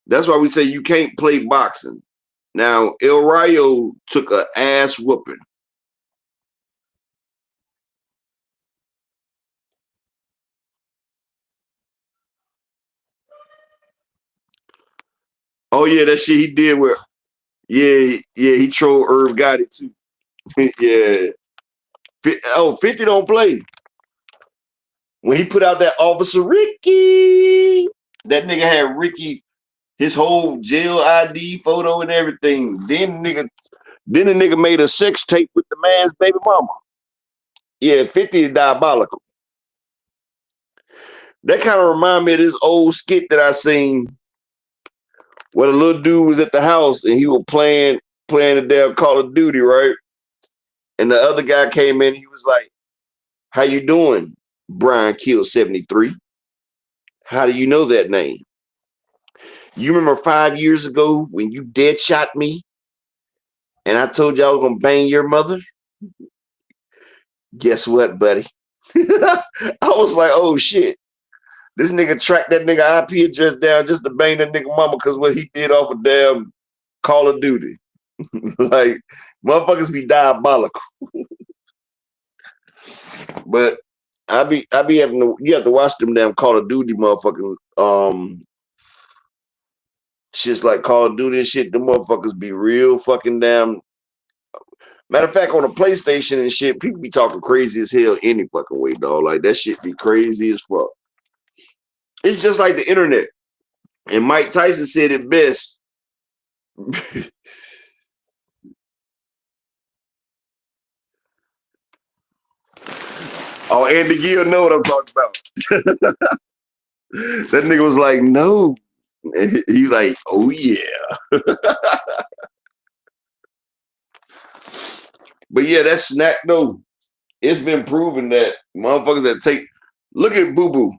That's why we say you can't play boxing. Now, El Rayo took an ass whooping. Oh yeah, that shit he did with, yeah, he trolled Irv Gotti too. Yeah. 50 don't play. When he put out that Officer Ricky, that nigga had Ricky, his whole jail ID photo and everything. Then the nigga made a sex tape with the man's baby mama. Yeah, 50 is diabolical. That kind of remind me of this old skit that I seen where the little dude was at the house and he was playing the damn Call of Duty, right? And the other guy came in, he was like, how you doing? Brian killed 73. How do you know that name? You remember 5 years ago when you dead shot me and I told you I was gonna bang your mother? Guess what, buddy? I was like, oh shit. This nigga tracked that nigga IP address down just to bang that nigga mama because what he did off of damn Call of Duty. Like, motherfuckers be diabolical. But I be having to, you have to watch them damn Call of Duty motherfucking shits like Call of Duty and shit. Them motherfuckers be real fucking damn. Matter of fact, on the PlayStation and shit, people be talking crazy as hell any fucking way, dog. Like, that shit be crazy as fuck. It's just like the internet. And Mike Tyson said it best. Oh, Andy Gill know what I'm talking about. That nigga was like, no. He's like, oh yeah. But yeah, that snack though, it's been proven that motherfuckers that take, look at Boo Boo.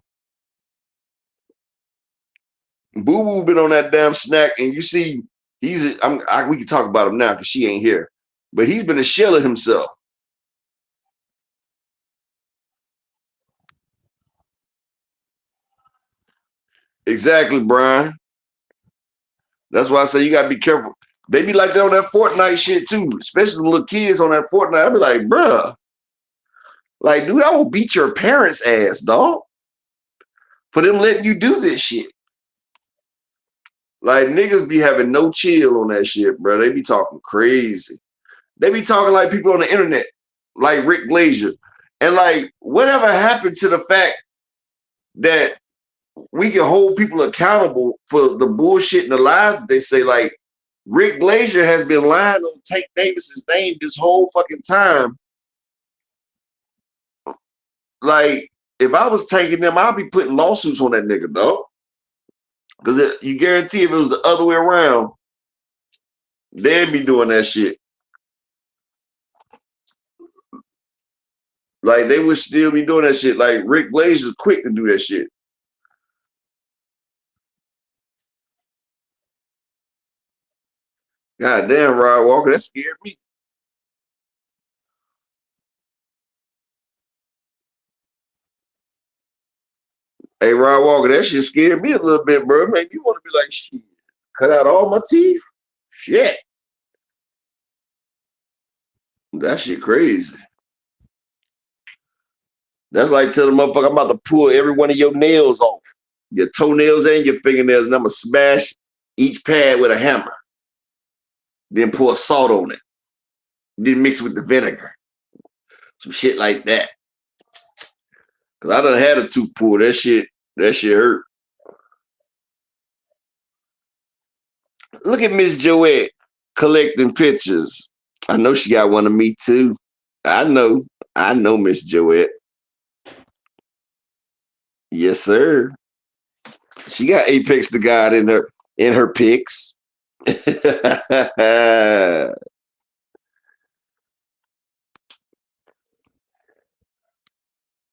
Boo Boo been on that damn snack, and you see, we can talk about him now because she ain't here. But he's been a shell of himself. Exactly, Brian. That's why I say you gotta be careful. They be like that on that Fortnite shit too, especially the little kids on that Fortnite. I be like, bruh, like, dude, I will beat your parents' ass, dog, for them letting you do this shit. Like, niggas be having no chill on that shit, bro. They be talking crazy. They be talking like people on the internet, like Rick Glaser. And like, whatever happened to the fact that we can hold people accountable for the bullshit and the lies that they say? Like, Rick Glaser has been lying on Tank Davis's name this whole fucking time. Like, if I was taking them, I'd be putting lawsuits on that nigga, dog. Because you guarantee if it was the other way around, they'd be doing that shit. Like, they would still be doing that shit. Like, Rick Glaser's quick to do that shit. God damn, Rod Walker, that scared me. Hey, Rod Walker, that shit scared me a little bit, bro. It made me want to be like, shit, cut out all my teeth? Shit. That shit crazy. That's like telling the motherfucker, I'm about to pull every one of your nails off, your toenails and your fingernails, and I'm going to smash each pad with a hammer. Then pour salt on it. Then mix it with the vinegar. Some shit like that. Because I done had a tooth pulled. That shit hurt. Look at Miss Joette collecting pictures. I know she got one of me too. I know Miss Joette. Yes, sir. She got Apex the God in her pics.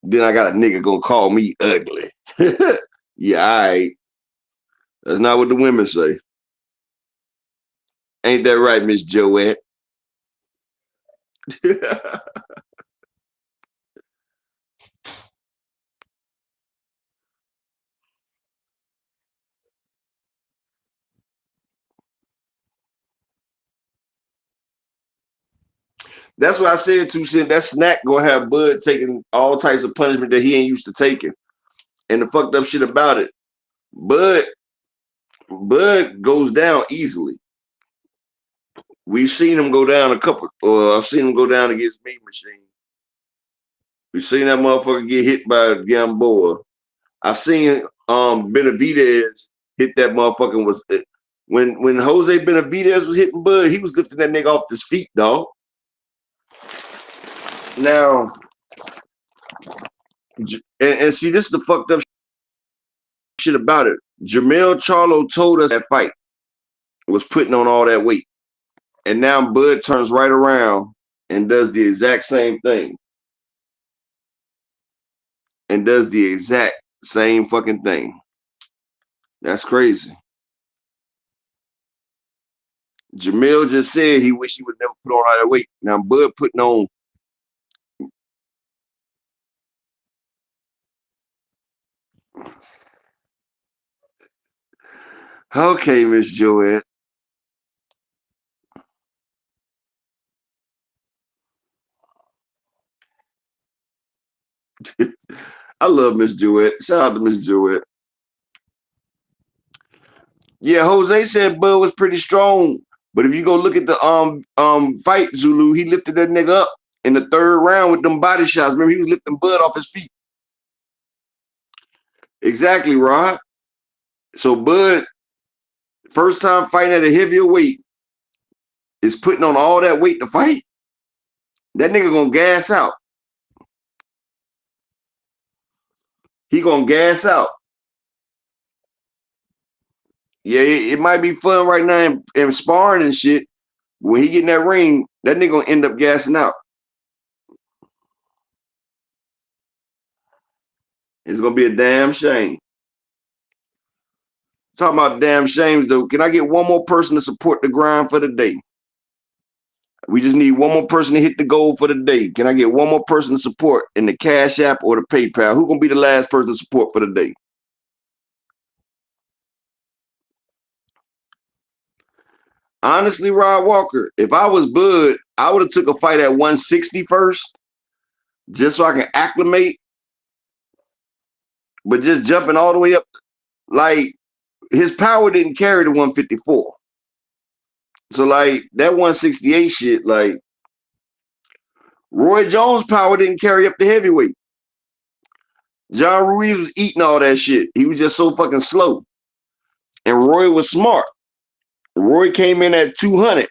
Then I got a nigga gonna call me ugly. Yeah, all right. That's not what the women say. Ain't that right, Miss Joette? That's what I said too. Shit, that snack gonna have Bud taking all types of punishment that he ain't used to taking. And the fucked up shit about it, Bud goes down easily. We've seen him go down I've seen him go down against Mean Machine. We've seen that motherfucker get hit by a Gamboa. I've seen Benavidez hit that motherfucker. When Jose Benavidez was hitting Bud, he was lifting that nigga off his feet, dog. Now, and see, this is the fucked up shit about it. Jermell Charlo told us that fight was putting on all that weight. And now Bud turns right around and does the exact same thing. And does the exact same fucking thing. That's crazy. Jermell just said he wished he would never put on all that weight. Now Bud putting on. Okay, Miss Joette. I love Miss Joette. Shout out to Miss Joette. Yeah, Jose said Bud was pretty strong, but if you go look at the fight, Zulu, he lifted that nigga up in the third round with them body shots. Remember, he was lifting Bud off his feet. Exactly, Rod. So Bud, first time fighting at a heavier weight, is putting on all that weight to fight. That nigga gonna gas out. He gonna gas out. Yeah, it might be fun right now and sparring and shit. But when he get in that ring, that nigga gonna end up gassing out. It's gonna be a damn shame. Talking about damn shames though. Can I get one more person to support the grind for the day? We just need one more person to hit the goal for the day. Can I get one more person to support in the Cash App or the PayPal? Who gonna be the last person to support for the day? Honestly, Rod Walker, if I was Bud, I would have took a fight at 160 first, just so I can acclimate. But just jumping all the way up, like his power didn't carry the 154. So like that 168 shit, like Roy Jones' power didn't carry up the heavyweight. John Ruiz was eating all that shit. He was just so fucking slow. And Roy was smart. Roy came in at 200.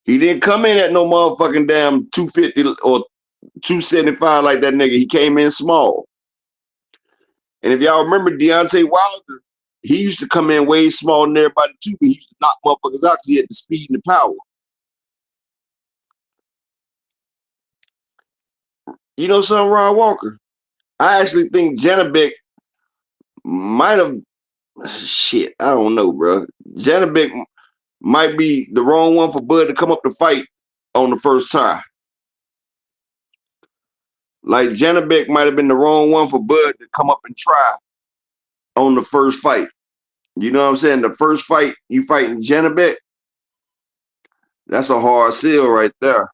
He didn't come in at no motherfucking damn 250 or 275 like that nigga. He came in small. And if y'all remember Deontay Wilder, he used to come in way smaller than everybody too. He used to knock motherfuckers out because he had the speed and the power. You know something, Ron Walker? I actually think Janabek might have, shit, I don't know, bro. Janabek might be the wrong one for Bud to come up to fight on the first time. Like Janabek might have been the wrong one for Bud to come up and try on the first fight. You know what I'm saying? The first fight you fighting Janabek, that's a hard sell right there.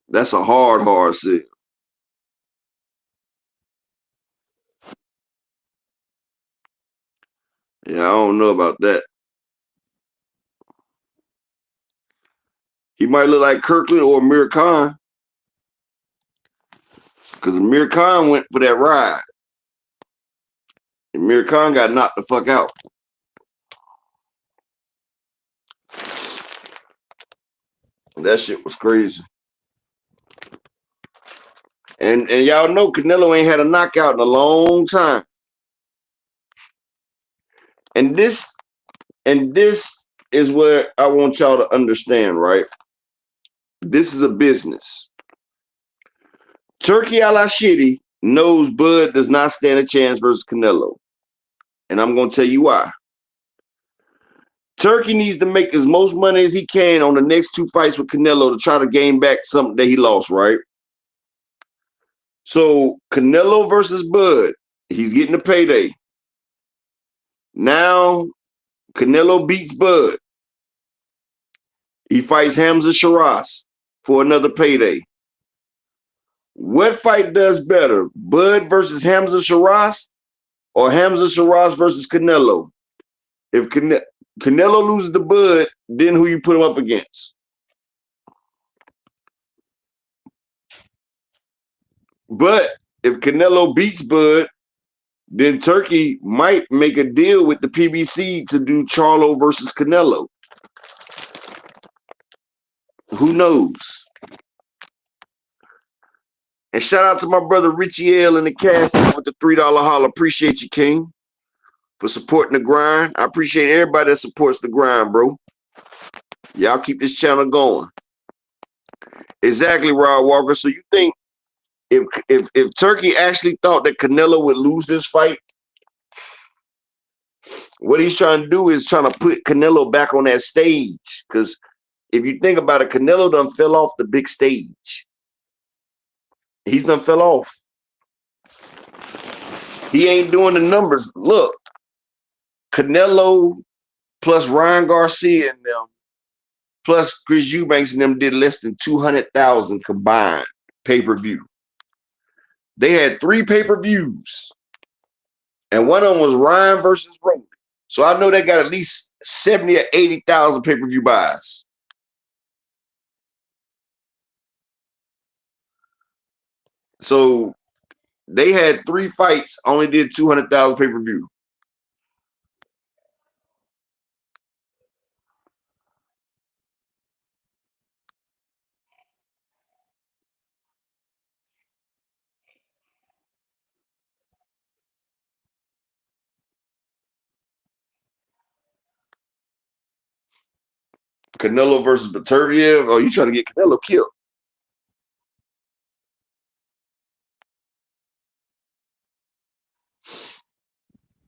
That's a hard sell. Yeah, I don't know about that. He might look like Kirkland or Amir Khan. Because Amir Khan went for that ride. Amir Khan got knocked the fuck out. That shit was crazy. And y'all know Canelo ain't had a knockout in a long time. And this is what I want y'all to understand, right? This is a business. Turkey Al-Ashidi knows Bud does not stand a chance versus Canelo. And I'm going to tell you why. Turkey needs to make as much money as he can on the next two fights with Canelo to try to gain back something that he lost, right? So Canelo versus Bud, he's getting a payday. Now Canelo beats Bud. He fights Hamza Shiraz for another payday. What fight does better, Bud versus Hamza Shiraz or Hamza Shiraz versus Canelo? If Canelo loses to Bud, then who you put him up against? But if Canelo beats Bud, then Turkey might make a deal with the PBC to do Charlo versus Canelo. Who knows? And shout out to my brother Richie L in the Cash with the $3 holler. Appreciate you, King, for supporting the grind. I appreciate everybody that supports the grind, bro. Y'all keep this channel going. Exactly, Rod Walker. So you think if Turkey actually thought that Canelo would lose this fight, what he's trying to do is trying to put Canelo back on that stage. Because if you think about it, Canelo done fell off the big stage. He's done fell off. He ain't doing the numbers. Look, Canelo plus Ryan Garcia and them, plus Chris Eubanks and them did less than 200,000 combined pay-per-view. They had 3 pay-per-views. And one of them was Ryan versus Roman. So I know they got at least 70 or 80,000 pay-per-view buys. So they had 3 fights, only did 200,000 pay-per-view. Canelo versus Baturviev. Oh, you trying to get Canelo killed?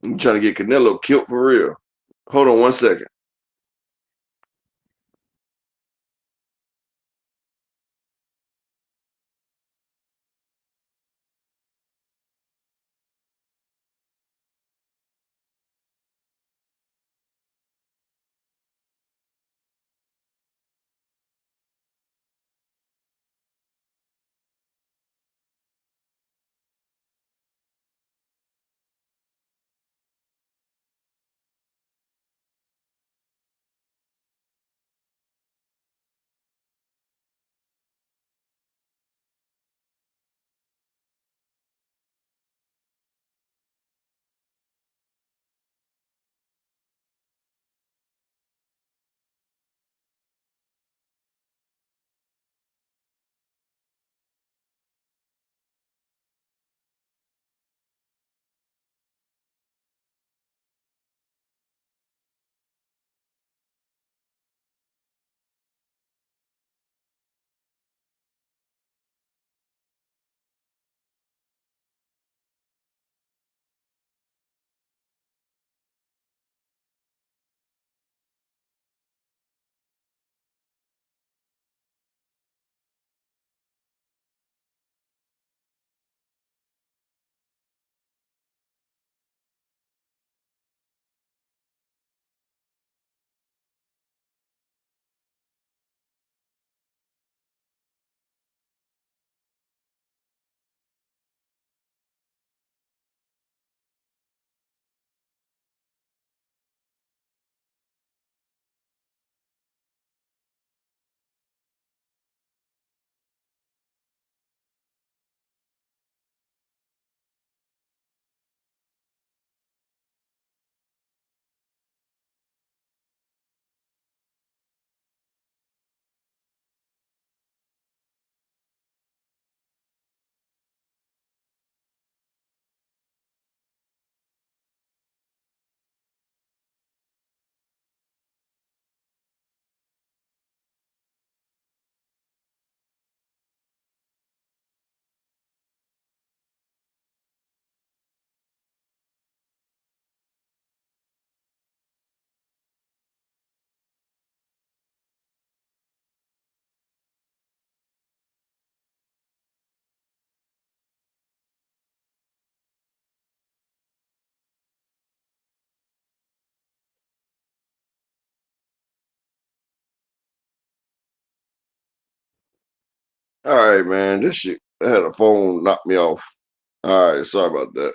You trying to get Canelo killed for real? Hold on 1 second. All right, man. This shit. I had a phone knock me off. All right, sorry about that.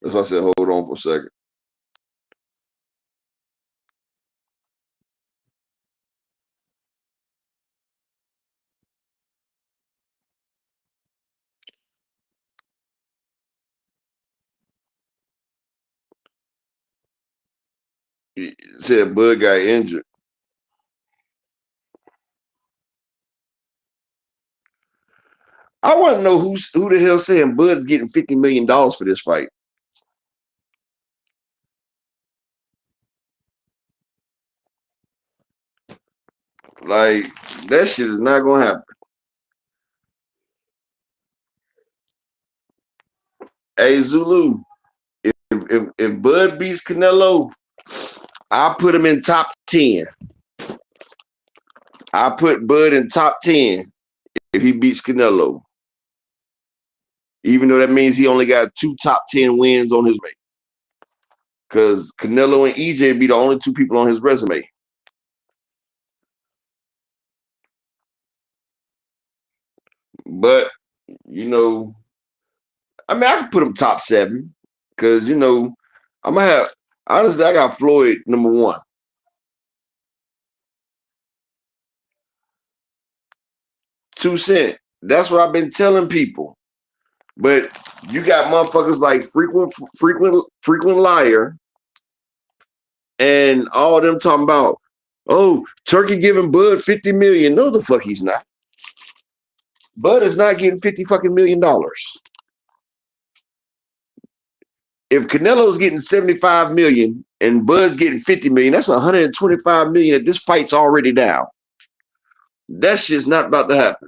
That's why I said hold on for a second. He said Bud got injured. I want to know who the hell saying Bud's getting $50 million for this fight. Like, that shit is not gonna happen. Hey Zulu, if Bud beats Canelo, I put him in top 10. I put Bud in top 10 if he beats Canelo. Even though that means he only got 2 top 10 wins on his resume. Because Canelo and EJ be the only 2 people on his resume. But, you know, I mean, I can put him top 7. Because, you know, I'm going to have, honestly, I got Floyd number 1. $2 Cent. That's what I've been telling people. But you got motherfuckers like frequent liar, and all of them talking about, oh, Turkey giving Bud $50 million. No, the fuck he's not. Bud is not getting $50 fucking million. If Canelo's getting 75 million and Bud's getting 50 million, that's 125 million that this fight's already down. That shit's not about to happen.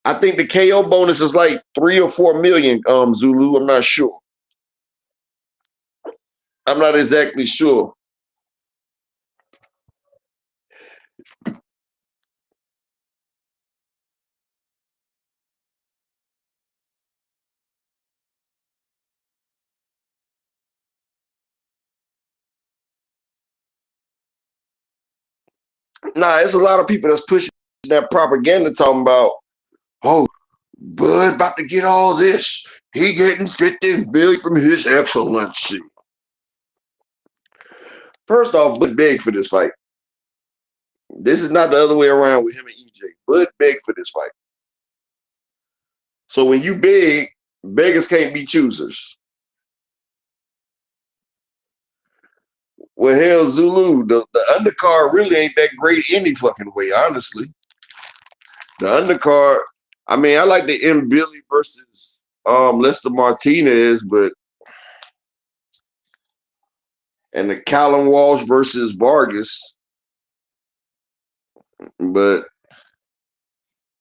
I think the KO bonus is like 3 or 4 million, Zulu. I'm not sure. I'm not exactly sure. Nah, it's a lot of people that's pushing that propaganda talking about, oh, Bud about to get all this. He getting 50 million from His Excellency. First off, Bud begged for this fight. This is not the other way around with him and EJ. Bud begged for this fight. So when you beg, beggars can't be choosers. Well, hell, Zulu, the undercard really ain't that great any fucking way, honestly. The undercard, I mean, I like the M. Billy versus Lester Martinez, and the Callum Walsh versus Vargas, but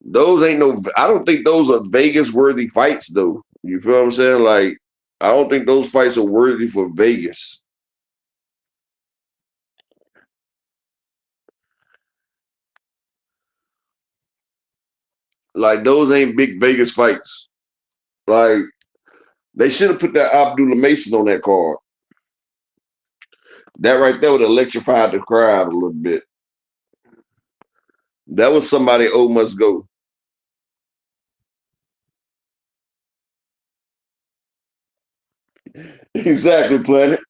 those ain't no, I don't think those are Vegas worthy fights though. You feel what I'm saying? Like, I don't think those fights are worthy for Vegas. Like, those ain't big Vegas fights. Like, they should have put that Abdullah Mason on that card. That right there would electrify the crowd a little bit. That was somebody O must go. Exactly, Planet.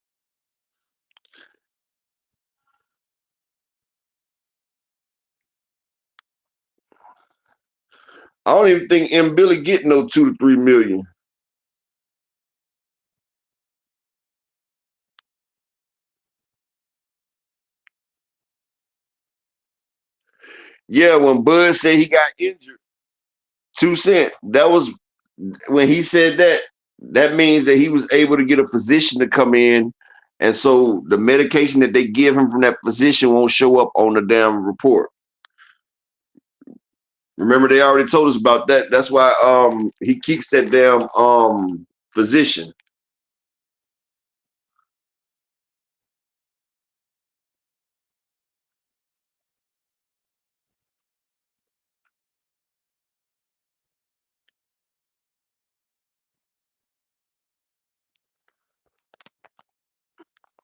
I don't even think M. Billy get no 2 to 3 million. Yeah, when Bud said he got injured, 2 Cent, that was when he said that. That means that he was able to get a physician to come in, and so the medication that they give him from that physician won't show up on the damn report. Remember, they already told us about that. That's why he keeps that damn physician.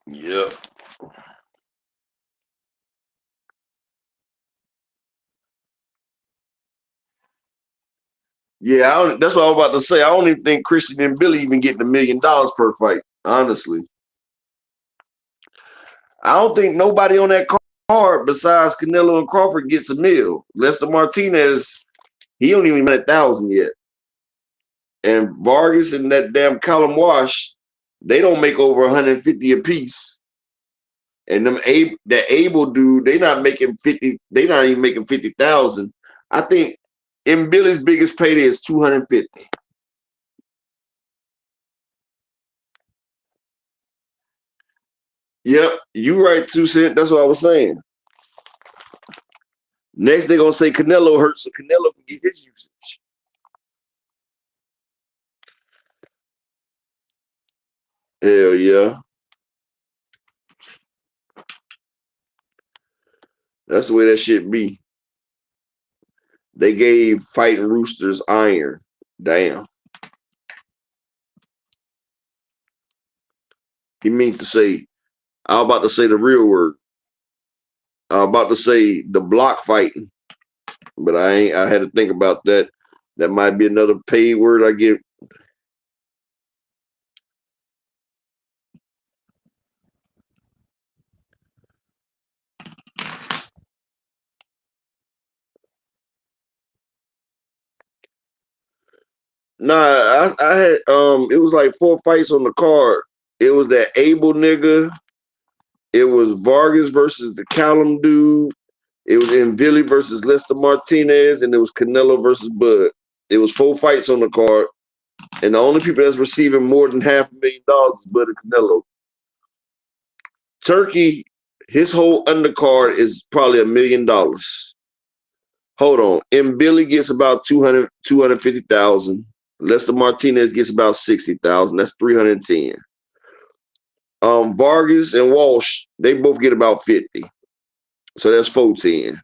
Yeah. Yeah, that's what I was about to say. I don't even think Christian and Billy even getting $1 million per fight, honestly. I don't think nobody on that card besides Canelo and Crawford gets $1 million. Lester Martinez, he don't even get 1,000 yet. And Vargas and that damn Callum Wash, they don't make over 150 apiece. And that Abel dude, they not making 50. They not even making 50,000. I think in Billy's biggest payday is 250. Yep, you right, 2 Cent. That's what I was saying. Next, they're gonna say Canelo hurt, so Canelo can get his usage. Hell yeah. That's the way that shit be. They gave Fighting Roosters iron. Damn. He means to say, I was about to say the real word. I was about to say the block fighting, but I had to think about that. That might be another paid word I get. Nah, I had it was like 4 fights on the card. It was that Abel nigga. It was Vargas versus the Callum dude. It was Envili versus Lester Martinez, and it was Canelo versus Bud. It was 4 fights on the card, and the only people that's receiving more than $500,000 is Bud and Canelo. Turkey, his whole undercard is probably $1 million. Hold on. Billy gets about 250,000. Lester Martinez gets about 60,000. That's 310. Vargas and Walsh, they both get about 50. So that's 410.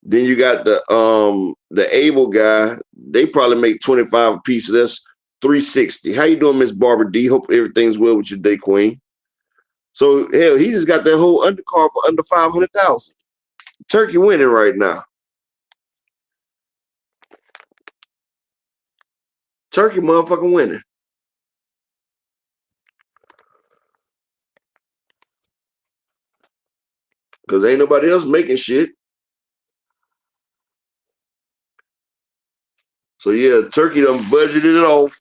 Then you got the Able guy. They probably make 25 a piece. So that's 360. How you doing, Miss Barbara D? Hope everything's well with your day, Queen. So hell, he just got that whole undercard for under 500,000. Turkey winning right now. Turkey motherfucking winning. Because ain't nobody else making shit. So yeah, Turkey done budgeted it off.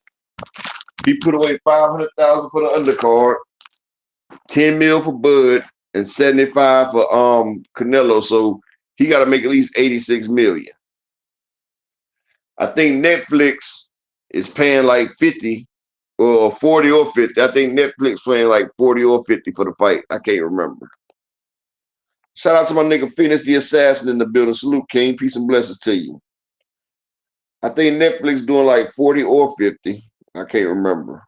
He put away 500,000 for the undercard, 10 mil for Bud, and 75 for Canelo. So he got to make at least 86 million. I think Netflix is paying like 50 or 40 or 50. I think Netflix paying like 40 or 50 for the fight. I can't remember. Shout out to my nigga Phoenix the Assassin in the building. Salute, King. Peace and blessings to you. I think Netflix doing like 40 or 50. I can't remember.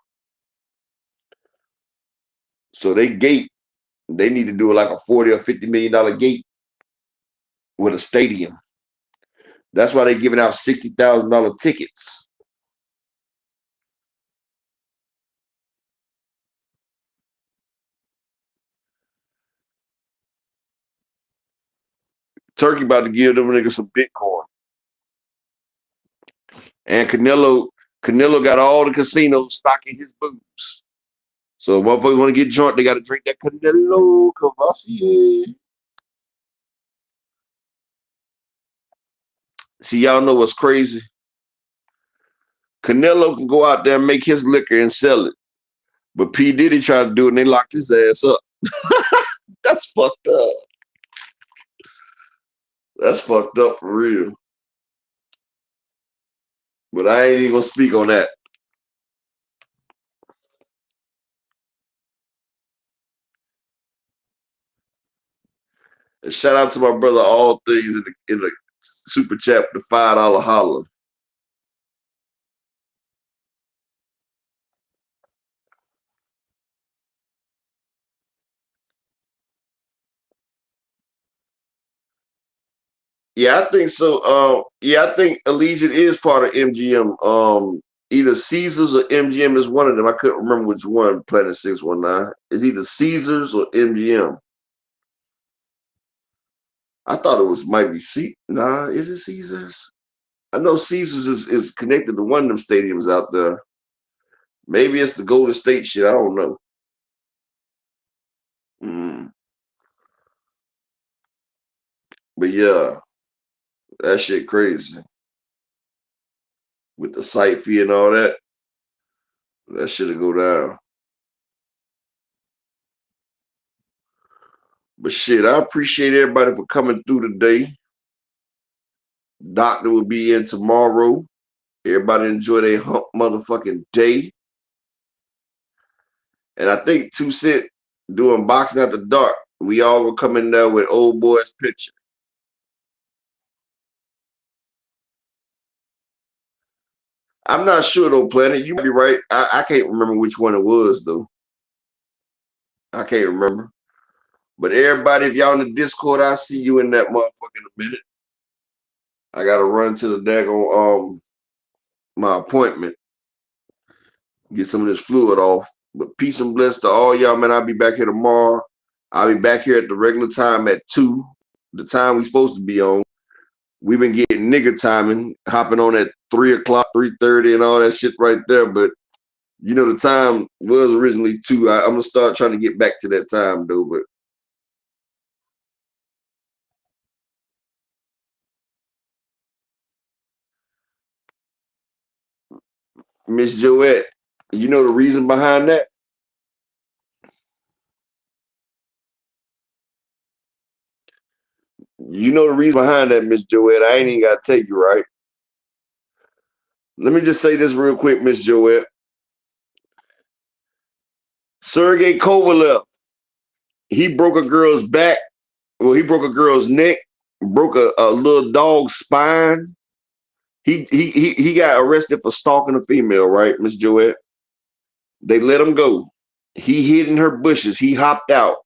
So they need to do like a 40 or $50 million gate with a stadium. That's why they're giving out $60,000 tickets. Turkey about to give them niggas some Bitcoin. And Canelo got all the casinos stocking his booze. So if motherfuckers want to get drunk, they got to drink that Canelo Cavassier. See, y'all know what's crazy? Canelo can go out there and make his liquor and sell it. But P. Diddy tried to do it and they locked his ass up. That's fucked up. That's fucked up for real. But I ain't even gonna speak on that. And shout out to my brother All Things in the super chat, the $5 holler. Yeah, I think so. I think Allegiant is part of MGM. Either Caesars or MGM is one of them. I couldn't remember which one. Planet 619. It's either Caesars or MGM. I thought it might be Nah, is it Caesars? I know Caesars is connected to one of them stadiums out there. Maybe it's the Golden State shit. I don't know. But yeah, that shit crazy. With the site fee and all that, that shit'll go down. But shit, I appreciate everybody for coming through today. Doctor will be in tomorrow. Everybody enjoy their hump motherfucking day. And I think 2 Cent doing Boxing After Dark. We all were coming there with old boy's picture. I'm not sure though, Planet. You might be right. I can't remember which one it was though. I can't remember. But everybody, if y'all in the Discord, I'll see you in that motherfucker in a minute. I gotta run to the daggone my appointment. Get some of this fluid off. But peace and bless to all y'all, man. I'll be back here tomorrow. I'll be back here at the regular time at 2, the time we supposed to be on. We've been getting nigga timing, hopping on at 3 o'clock, 3:30 and all that shit right there. But you know, the time was originally 2. I'm gonna start trying to get back to that time though. But Miss Joette, you know the reason behind that? You know the reason behind that, Miss Joette. I ain't even got to take you, right? Let me just say this real quick, Miss Joette. Sergey Kovalev, he broke a girl's back. Well, he broke a girl's neck, broke a little dog's spine. He got arrested for stalking a female, right, Miss Joette? They let him go. He hid in her bushes. He hopped out,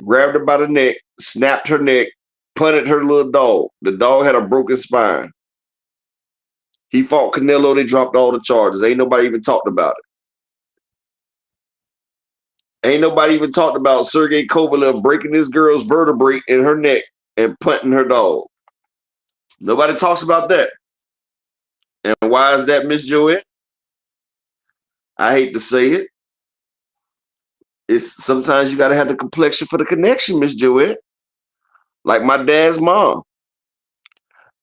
grabbed her by the neck, snapped her neck, punted her little dog. The dog had a broken spine. He fought Canelo. They dropped all the charges. Ain't nobody even talked about it. Ain't nobody even talked about Sergey Kovalev breaking this girl's vertebrae in her neck and punting her dog. Nobody talks about that. And why is that, Miss Joette? I hate to say it. It's sometimes you got to have the complexion for the connection, Miss Joette. Like my dad's mom.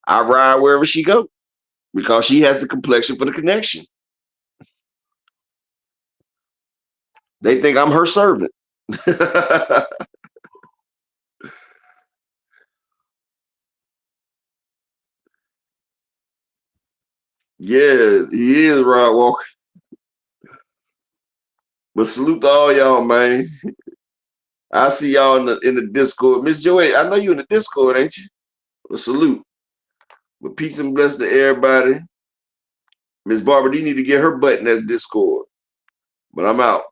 I ride wherever she go because she has the complexion for the connection. They think I'm her servant. Yeah, he is Rod Walker. But salute to all y'all, man. I see y'all in the Discord. Miss Joette, I know you in the Discord, ain't you? Well, salute. But peace and bless to everybody. Miss Barbara, you need to get her butt in that Discord. But I'm out.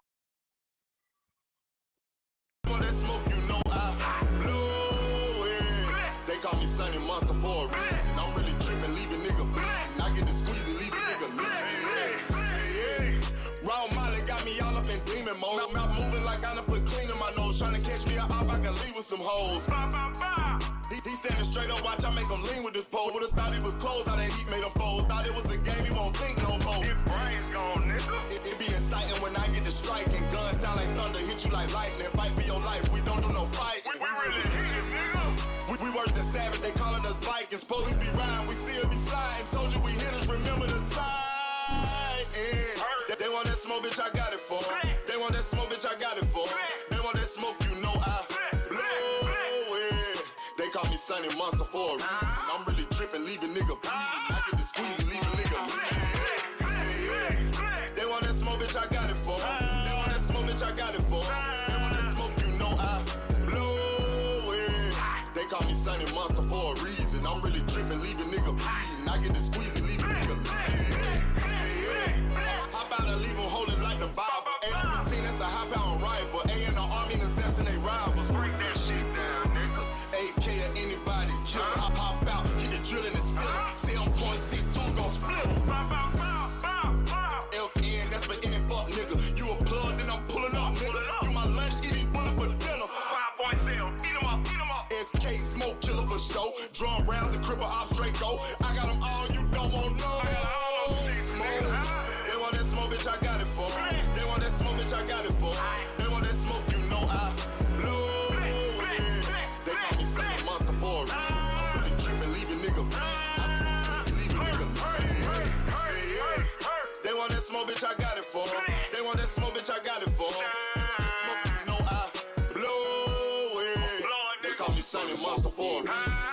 They call me Sunny Monster for a reason. I'm really tripping, leaving nigga bleeding. I get the squeezy, leaving nigga leaving. Raw Molly got me all up in demon mode. Mouth moving like I done put clean in my nose. Trying to catch me up, I can leave with some hoes. He standing straight up, watch I make him lean with this pole. Would've thought he was closed, how that heat made him fold. Thought it was a game, he won't think no more. His brain's gone, nigga. It be exciting when I get the strike and guns sound like thunder, hit you like lightning. Fight for your life, we don't do no fight. We really hit it, nigga. We worse than savage, they calling us Vikings. Police be riding, we still be sliding. Told you we hitters, remember the time. They want that smoke, bitch, I got it for 'em. They want that smoke, bitch, I got it for 'em. They want that smoke, you know I blow it. They call me Sunny Monster for a reason. I'm really tripping, leaving nigga bleeding. I get the squeezy, leaving nigga bleeding. They want that smoke, bitch, I got it for 'em. They want that smoke, bitch, I got it for 'em. They want that smoke, you know I blow it. They call me Sunny Monster for a reason. I'm really tripping, leaving nigga bleeding. I get the squeezy, leaving nigga bleeding. How about I leave them holding like the Bible? AR-15, that's a high-power rifle. A in the army and assassinate rivals. Break that shit down, nigga. AK or anybody kill it. Hop out, get the drilling and spilling. Stay on .62, gon' split 'em. FN, that's for any fuck nigga. You a plug, then I'm pulling up, nigga. You my lunch, eat these bullets for dinner. 5 cell, eat 'em up, eat 'em up. SK, smoke killer for show. Drum rounds and cripple off straight go. I got them all, you don't want no. They want that smoke, bitch, I got it for 'em. They want that smoke, bitch, I got it for 'em. They want that smoke, you know I blow it. They call me Sunny Monster for a reason. I'm really tripping, leaving nigga bleeding. I get this pussy, leaving nigga bleeding. They want that smoke, bitch, I got it for 'em. They want that smoke, bitch, I got it for 'em. They want that smoke, you know I blow it. They call me Sunny Monster for a reason.